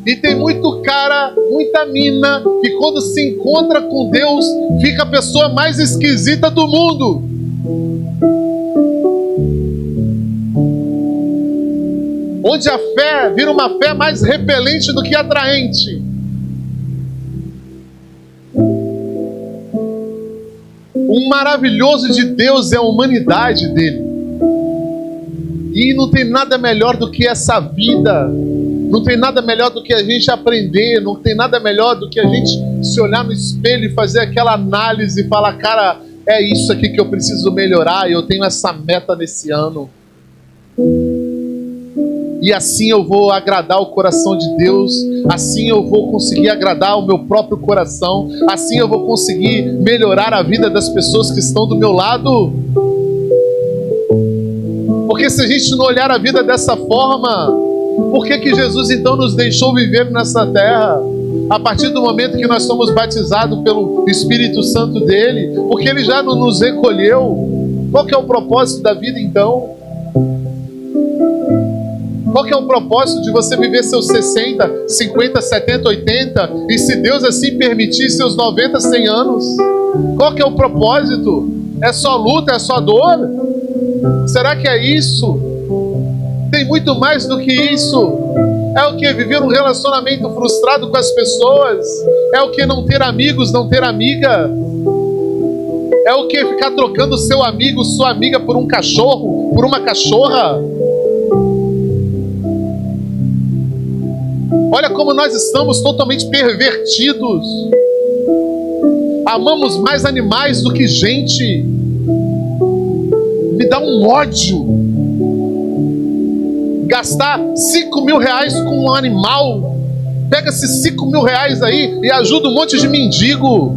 E tem muito cara, muita mina, que quando se encontra com Deus, fica a pessoa mais esquisita do mundo. Onde a fé vira uma fé mais repelente do que atraente. O maravilhoso de Deus é a humanidade dele. E não tem nada melhor do que essa vida. Não tem nada melhor do que a gente aprender. Não tem nada melhor do que a gente se olhar no espelho e fazer aquela análise e falar: cara, é isso aqui que eu preciso melhorar. Eu tenho essa meta nesse ano. E assim eu vou agradar o coração de Deus. Assim eu vou conseguir agradar o meu próprio coração. Assim eu vou conseguir melhorar a vida das pessoas que estão do meu lado. Porque se a gente não olhar a vida dessa forma, por que Jesus então nos deixou viver nessa terra? A partir do momento que nós somos batizados pelo Espírito Santo dele, porque ele já não nos recolheu. Qual que é o propósito da vida então? Qual que é o propósito de você viver seus 60, 50, 70, 80 e, se Deus assim permitir, seus 90, 100 anos? Qual que é o propósito? É só luta? É só dor? Será que é isso? Tem muito mais do que isso. É o que? Viver um relacionamento frustrado com as pessoas? É o que? Não ter amigos, não ter amiga? É o que? Ficar trocando seu amigo, sua amiga por um cachorro, por uma cachorra? Olha como nós estamos totalmente pervertidos. Amamos mais animais do que gente. Me dá um ódio. Gastar 5 mil reais com um animal. Pega esses 5 mil reais aí e ajuda um monte de mendigo.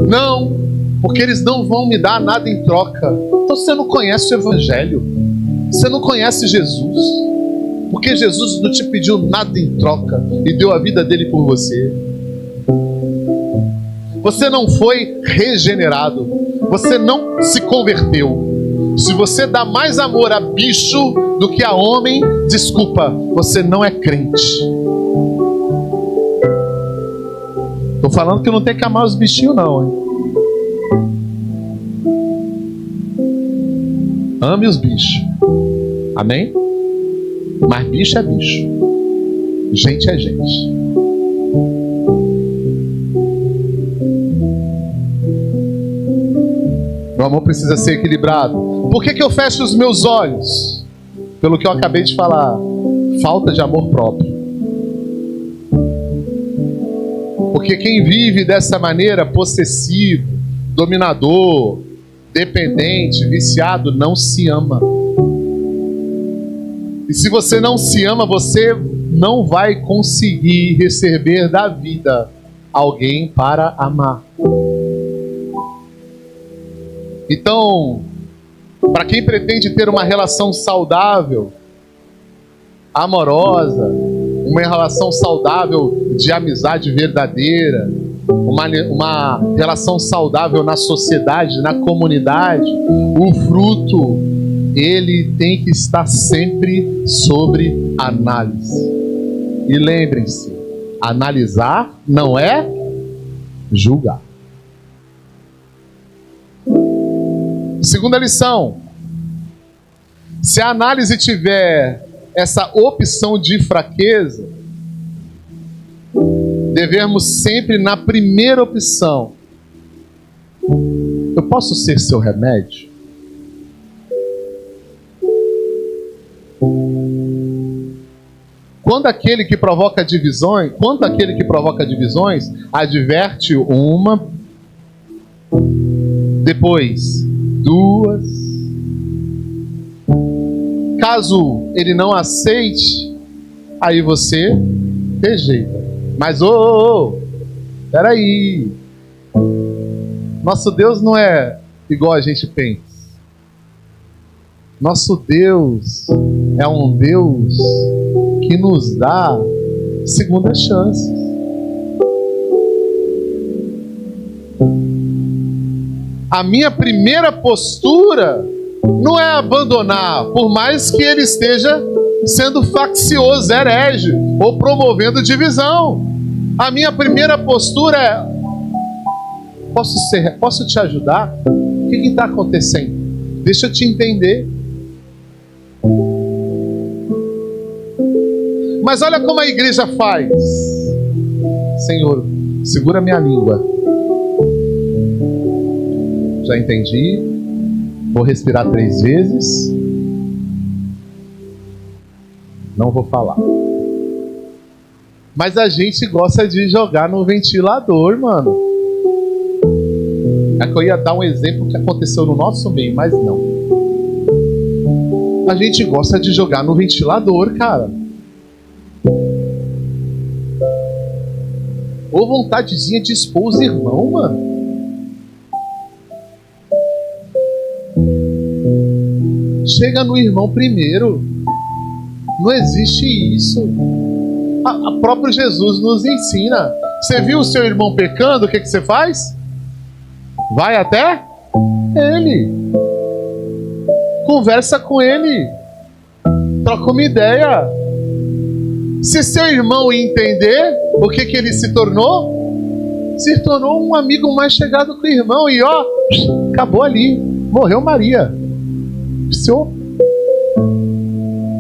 Não, porque eles não vão me dar nada em troca. Então você não conhece o Evangelho. Você não conhece Jesus, porque Jesus não te pediu nada em troca e deu a vida dele por você. Você não foi regenerado, você não se converteu, Se você dá mais amor a bicho do que a homem, desculpa, você não é crente. Tô falando que não tem que amar os bichinhos não, hein? Ame os bichos. Amém? Mas bicho é bicho. Gente é gente. Meu amor precisa ser equilibrado. Por que eu fecho os meus olhos? Pelo que eu acabei de falar. Falta de amor próprio. Porque quem vive dessa maneira, possessivo, dominador, dependente, viciado, não se ama. E se você não se ama, você não vai conseguir receber da vida alguém para amar. Então, para quem pretende ter uma relação saudável, amorosa, uma relação saudável de amizade verdadeira, uma relação saudável na sociedade, na comunidade, o fruto, ele tem que estar sempre sobre análise. E lembrem-se, analisar não é julgar. Segunda lição: se a análise tiver essa opção de fraqueza, devemos sempre na primeira opção. Eu posso ser seu remédio? Quando aquele que provoca divisões, adverte uma, depois duas. Caso ele não aceite, aí você rejeita. Mas peraí, nosso Deus não é igual a gente pensa. Nosso Deus é um Deus que nos dá segunda chance. A minha primeira postura não é abandonar, por mais que ele esteja sendo faccioso, herege, ou promovendo divisão. A minha primeira postura é: posso te ajudar? O que está acontecendo? Deixa eu te entender. Mas olha como a igreja faz. Senhor, segura minha língua. Já entendi. Vou respirar 3 vezes. Não vou falar. Mas a gente gosta de jogar no ventilador, mano. É que eu ia dar um exemplo que aconteceu no nosso meio, mas não. A gente gosta de jogar no ventilador, cara. Ou vontadezinha de expor os irmãos, mano. Chega no irmão primeiro. Não existe isso. A próprio Jesus nos ensina. Você viu o seu irmão pecando, o que você faz? Vai até ele. Conversa com ele. Troca uma ideia. Se seu irmão entender o que ele se tornou um amigo mais chegado com o irmão. E ó, acabou ali. Morreu Maria.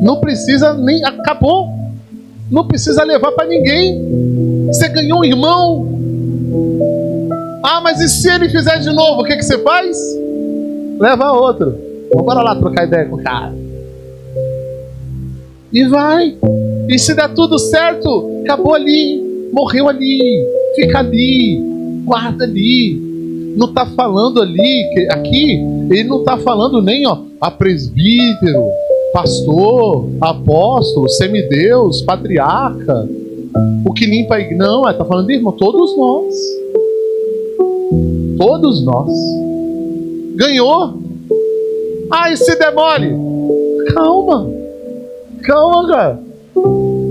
Não precisa nem... Acabou. Não precisa levar para ninguém. Você ganhou um irmão. Ah, mas e se ele fizer de novo, o que você faz? Leva outro. Bora lá trocar ideia com o cara. E vai. E se der tudo certo, acabou ali. Morreu ali. Fica ali. Guarda ali. Não está falando ali, aqui, ele não está falando nem a presbítero, pastor, apóstolo, semideus, patriarca, o que limpa a igreja. Não, está falando de irmão, todos nós. Todos nós. Ganhou. Ah, e se demole? Calma. Calma, cara.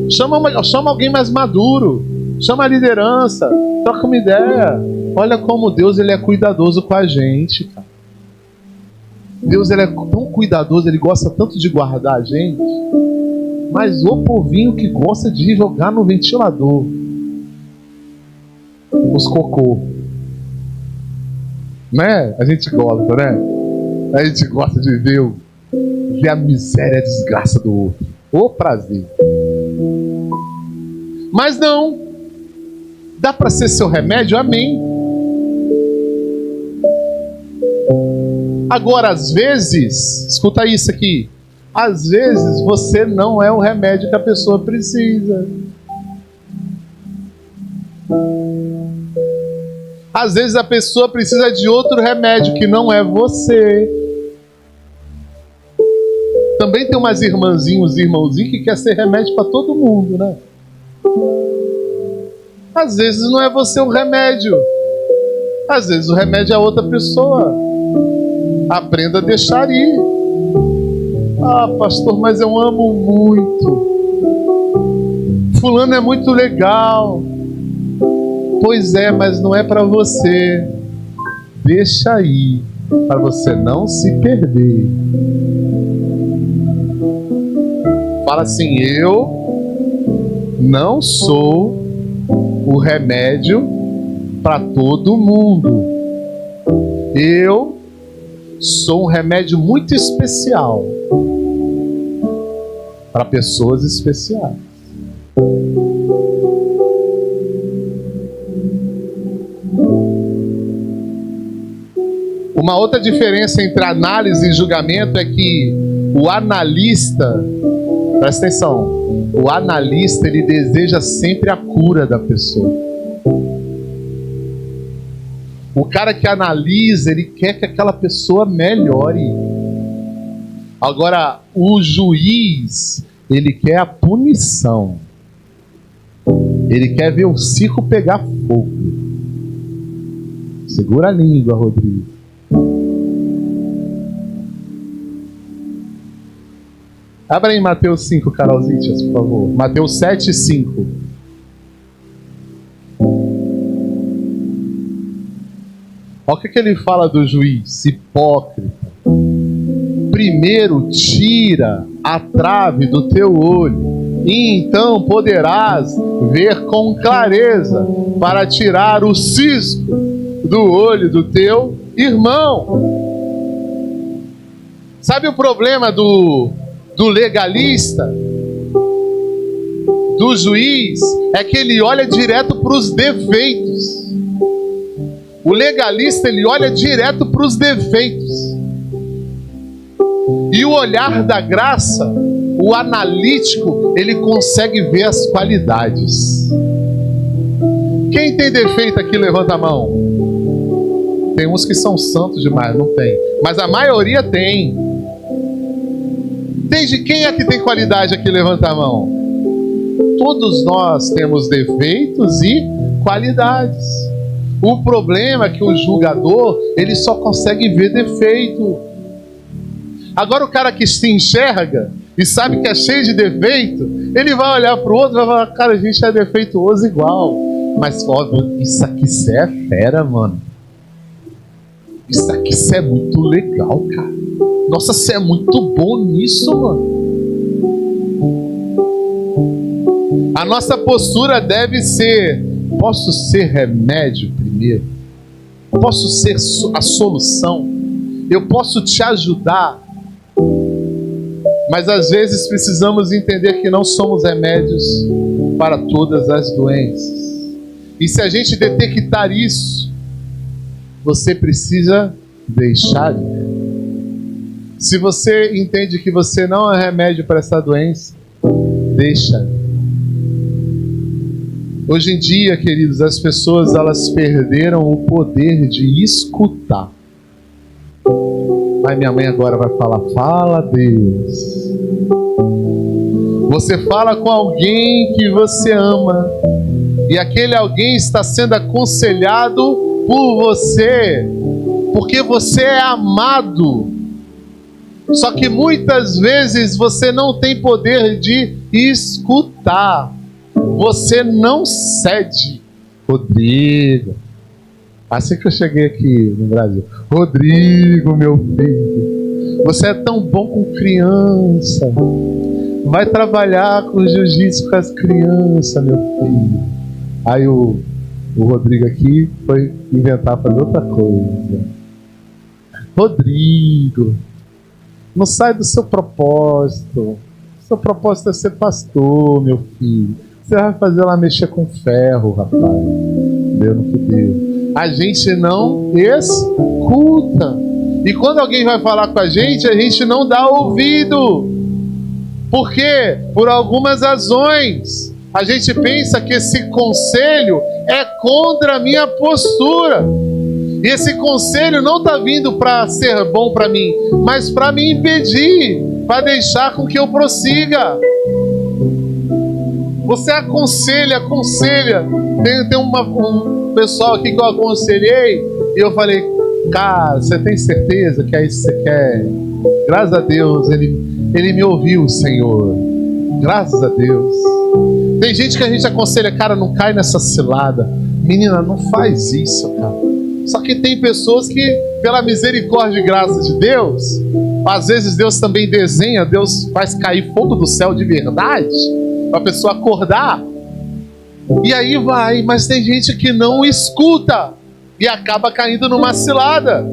Chama alguém mais maduro. Chama a liderança. Troca uma ideia. Olha como Deus ele é cuidadoso com a gente, cara. Deus, ele é tão cuidadoso, ele gosta tanto de guardar a gente. Mas o povinho que gosta de jogar no ventilador os cocô, né? A gente gosta, né? A gente gosta de ver a miséria e a desgraça do outro. O prazer. Mas não. Dá para ser seu remédio? Amém. Agora, às vezes, escuta isso aqui. Às vezes você não é o remédio que a pessoa precisa. Às vezes a pessoa precisa de outro remédio que não é você. Também tem umas irmãzinhos e irmãozinhos que quer ser remédio para todo mundo, né? Às vezes não é você o remédio. Às vezes o remédio é outra pessoa. Aprenda a deixar ir. Ah, pastor, mas eu amo muito. Fulano é muito legal. Pois é, mas não é para você. Deixa ir, para você não se perder. Fala assim: eu não sou o remédio para todo mundo. Eu sou um remédio muito especial para pessoas especiais. Uma outra diferença entre análise e julgamento é que o analista, presta atenção, o analista, ele deseja sempre a cura da pessoa. O cara que analisa, ele quer que aquela pessoa melhore. Agora, o juiz, ele quer a punição. Ele quer ver o circo pegar fogo. Segura a língua, Rodrigo. Abra aí Mateus 5, Carolzitas, por favor. Mateus 7, 5. Olha o que ele fala do juiz hipócrita. Primeiro tira a trave do teu olho, e então poderás ver com clareza para tirar o cisco do olho do teu irmão. Sabe o problema do legalista, do juiz? É que ele olha direto para os defeitos. O legalista, ele olha direto para os defeitos. E o olhar da graça, o analítico, ele consegue ver as qualidades. Quem tem defeito aqui, levanta a mão. Tem uns que são santos demais, não tem. Mas a maioria tem. Quem é que tem qualidade aqui? Levanta a mão. Todos nós temos defeitos e qualidades. O problema é que o julgador, ele só consegue ver defeito. Agora o cara que se enxerga e sabe que é cheio de defeito, ele vai olhar para o outro e vai falar: cara, a gente é defeituoso igual. Mas óbvio, isso aqui cê é fera, mano. Isso aqui cê é muito legal, cara. Nossa, você é muito bom nisso, mano. A nossa postura deve ser: posso ser remédio primeiro? Posso ser a solução? Eu posso te ajudar? Mas às vezes precisamos entender que não somos remédios para todas as doenças. E se a gente detectar isso, você precisa deixar ir. Se você entende que você não é remédio para essa doença, deixa. Hoje em dia, queridos, as pessoas, elas perderam o poder de escutar. Mas minha mãe agora vai falar: fala, Deus. Você fala com alguém que você ama, e aquele alguém está sendo aconselhado por você, porque você é amado. Só que muitas vezes você não tem poder de escutar. Você não cede. Rodrigo, assim que eu cheguei aqui no Brasil: Rodrigo, meu filho, Você é tão bom com criança. Vai trabalhar com jiu-jitsu com as crianças, meu filho. Aí o Rodrigo aqui foi inventar fazer outra coisa. Rodrigo, não sai do seu propósito. Seu propósito é ser pastor, meu filho. Você vai fazer lá mexer com ferro, rapaz. Deus não fudeu. A gente não escuta. E quando alguém vai falar com a gente não dá ouvido. Por quê? Por algumas razões. A gente pensa que esse conselho é contra a minha postura. E esse conselho não está vindo para ser bom para mim, mas para me impedir, para deixar com que eu prossiga. Você aconselha. Tem um pessoal aqui que eu aconselhei e eu falei, cara, você tem certeza que é isso que você quer? Graças a Deus, ele me ouviu, Senhor. Graças a Deus. Tem gente que a gente aconselha, cara, não cai nessa cilada. Menina, não faz isso, cara. Só que tem pessoas que, pela misericórdia e graça de Deus, às vezes Deus também desenha, Deus faz cair fogo do céu de verdade, para a pessoa acordar. E aí vai, mas tem gente que não escuta e acaba caindo numa cilada.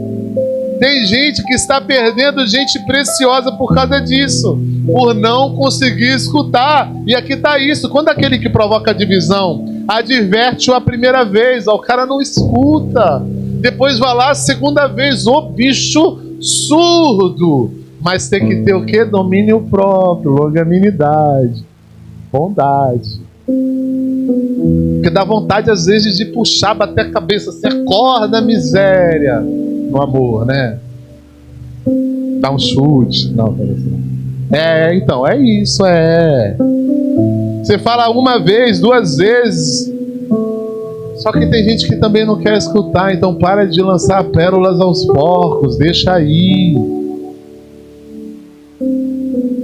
Tem gente que está perdendo gente preciosa por causa disso, por não conseguir escutar. E aqui está isso. Quando aquele que provoca divisão adverte-o a primeira vez, ó, o cara não escuta. Depois vai lá a segunda vez, ô bicho surdo. Mas tem que ter o quê? Domínio próprio, longanimidade, bondade. Porque dá vontade às vezes de puxar, bater a cabeça assim, acorda miséria. No amor, né? Dá um chute. Não, então, é isso, Você fala uma vez, duas vezes. Só que tem gente que também não quer escutar, então para de lançar pérolas aos porcos, deixa aí.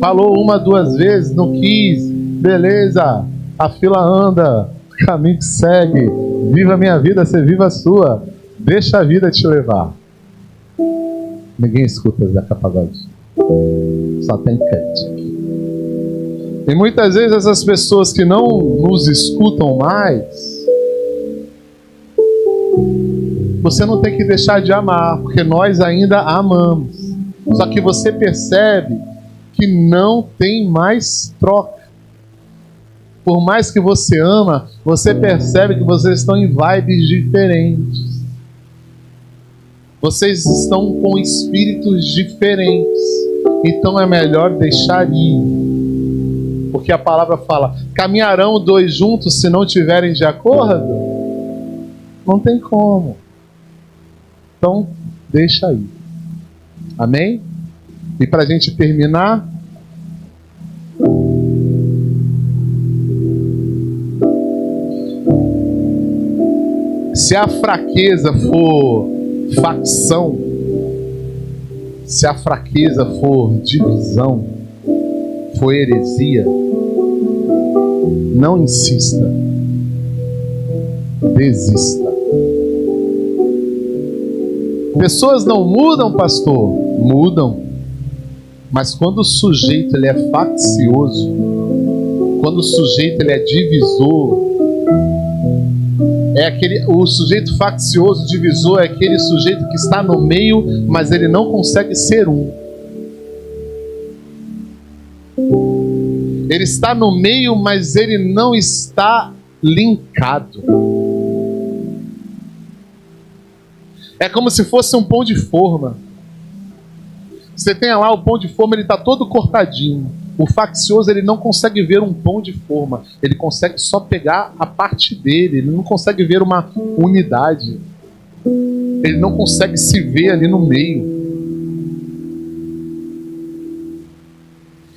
Falou uma, duas vezes, não quis, beleza, a fila anda, o caminho que segue, viva a minha vida, você viva a sua, deixa a vida te levar. Ninguém escuta Zeca Pagodinho, só tem cut aqui. E muitas vezes essas pessoas que não nos escutam mais, você não tem que deixar de amar, porque nós ainda amamos. Só que você percebe que não tem mais troca. Por mais que você ama, você percebe que vocês estão em vibes diferentes. Vocês estão com espíritos diferentes. Então é melhor deixar ir. Porque a palavra fala, caminharão dois juntos se não estiverem de acordo? Não tem como. Então, deixa aí. Amém? E para a gente terminar, se a fraqueza for facção, se a fraqueza for divisão, for heresia, não insista. Desista. Pessoas não mudam, pastor? Mudam. Mas quando o sujeito ele é faccioso, quando o sujeito ele é divisor, o sujeito faccioso, divisor, é aquele sujeito que está no meio, mas ele não consegue ser um. Ele está no meio, mas ele não está linkado. É como se fosse um pão de forma. Você tem lá o pão de forma, ele está todo cortadinho. O faccioso, ele não consegue ver um pão de forma. Ele consegue só pegar a parte dele. Ele não consegue ver uma unidade. Ele não consegue se ver ali no meio.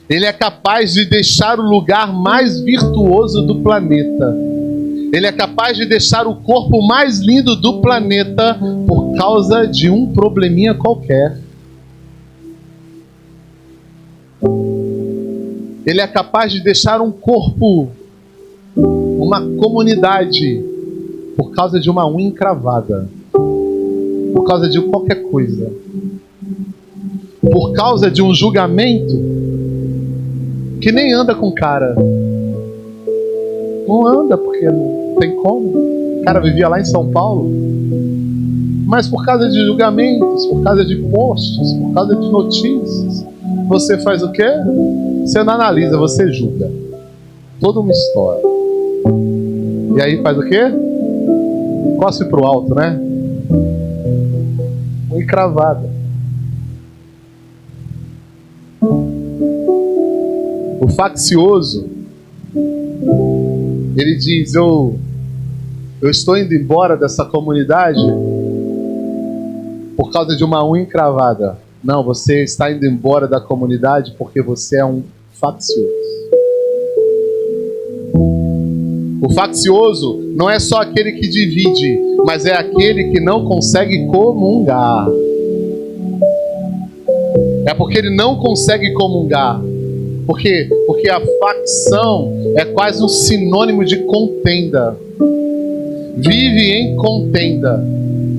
Ele é capaz de deixar o lugar mais virtuoso do planeta. Ele é capaz de deixar o corpo mais lindo do planeta por causa de um probleminha qualquer. Ele é capaz de deixar um corpo, uma comunidade, por causa de uma unha encravada, por causa de qualquer coisa. por causa de um julgamento que nem anda com cara. Não anda, porque não tem como. O cara vivia lá em São Paulo. Mas por causa de julgamentos, por causa de posts, por causa de notícias, você faz o quê? Você não analisa, você julga. Toda uma história. E aí faz o quê? Cospe pro alto, né? Uma encravada. O faccioso, ele diz: eu estou indo embora dessa comunidade por causa de uma unha encravada. Não, você está indo embora da comunidade porque você é um faccioso. O faccioso não é só aquele que divide, mas é aquele que não consegue comungar. É porque ele não consegue comungar. Por quê? Porque a facção é quase um sinônimo de contenda. Vive em contenda.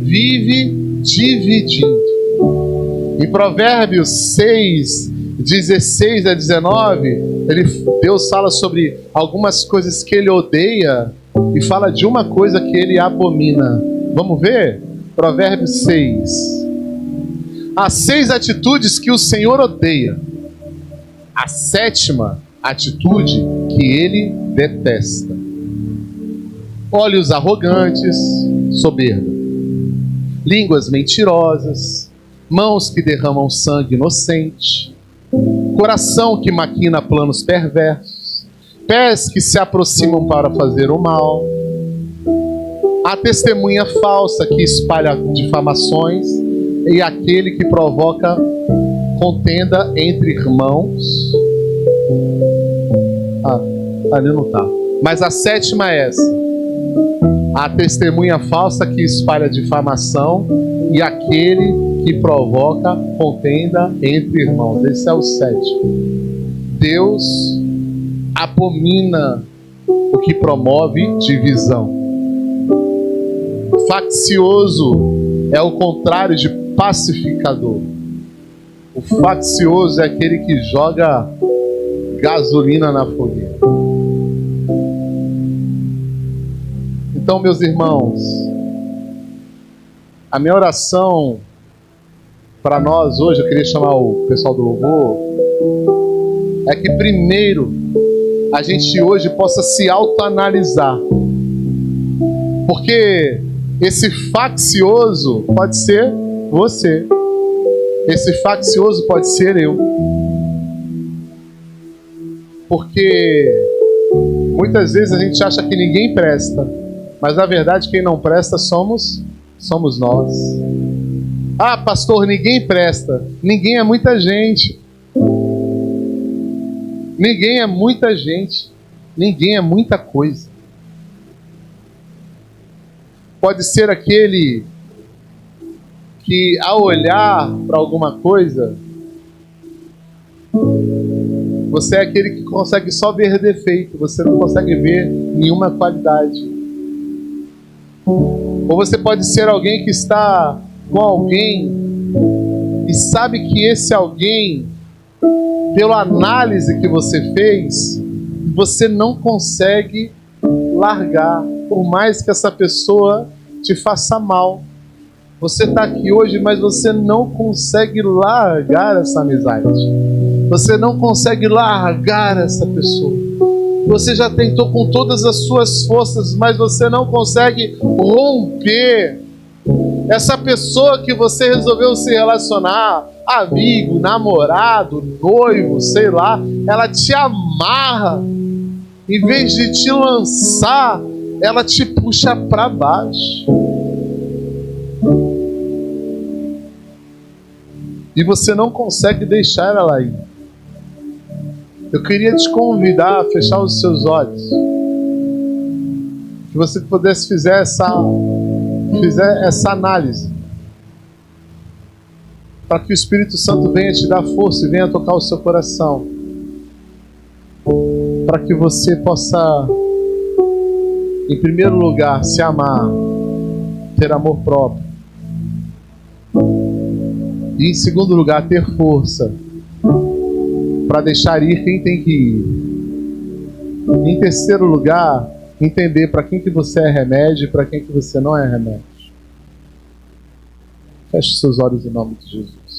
Vive dividindo. Em Provérbios 6, 16 a 19, Deus fala sobre algumas coisas que ele odeia e fala de uma coisa que ele abomina. Vamos ver? Provérbios 6. Há 6 atitudes que o Senhor odeia. A 7ª atitude que ele detesta: olhos arrogantes, soberba, línguas mentirosas, mãos que derramam sangue inocente, coração que maquina planos perversos, pés que se aproximam para fazer o mal, a testemunha falsa que espalha difamações e aquele que provoca contenda entre irmãos. Ali não está. Mas a 7ª é essa: a testemunha falsa que espalha difamação e aquele que provoca contenda entre irmãos. Esse é o 7º. Deus abomina o que promove divisão. Faccioso é o contrário de pacificador. O faccioso é aquele que joga gasolina na fogueira. Então, meus irmãos, a minha oração para nós hoje, eu queria chamar o pessoal do louvor, é que primeiro a gente hoje possa se autoanalisar. Porque esse faccioso pode ser você. Esse faccioso pode ser eu. Porque muitas vezes a gente acha que ninguém presta, mas na verdade quem não presta somos nós. Ah, pastor, ninguém presta. Ninguém é muita gente. Ninguém é muita gente. Ninguém é muita coisa. Pode ser aquele que, ao olhar para alguma coisa, você é aquele que consegue só ver defeito, você não consegue ver nenhuma qualidade. Ou você pode ser alguém que está com alguém e sabe que esse alguém, pela análise que você fez, você não consegue largar, por mais que essa pessoa te faça mal. Você está aqui hoje, mas você não consegue largar essa amizade. Você não consegue largar essa pessoa. Você já tentou com todas as suas forças, mas você não consegue romper. Essa pessoa que você resolveu se relacionar, amigo, namorado, noivo, sei lá, ela te amarra. Em vez de te lançar, ela te puxa para baixo. E você não consegue deixar ela ir. Eu queria te convidar a fechar os seus olhos. Que você pudesse fazer essa análise. Para que o Espírito Santo venha te dar força e venha tocar o seu coração. Para que você possa, em primeiro lugar, se amar, ter amor próprio. E em segundo lugar, ter força para deixar ir quem tem que ir. Em terceiro lugar, entender para quem que você é remédio e para quem que você não é remédio. Feche seus olhos em nome de Jesus.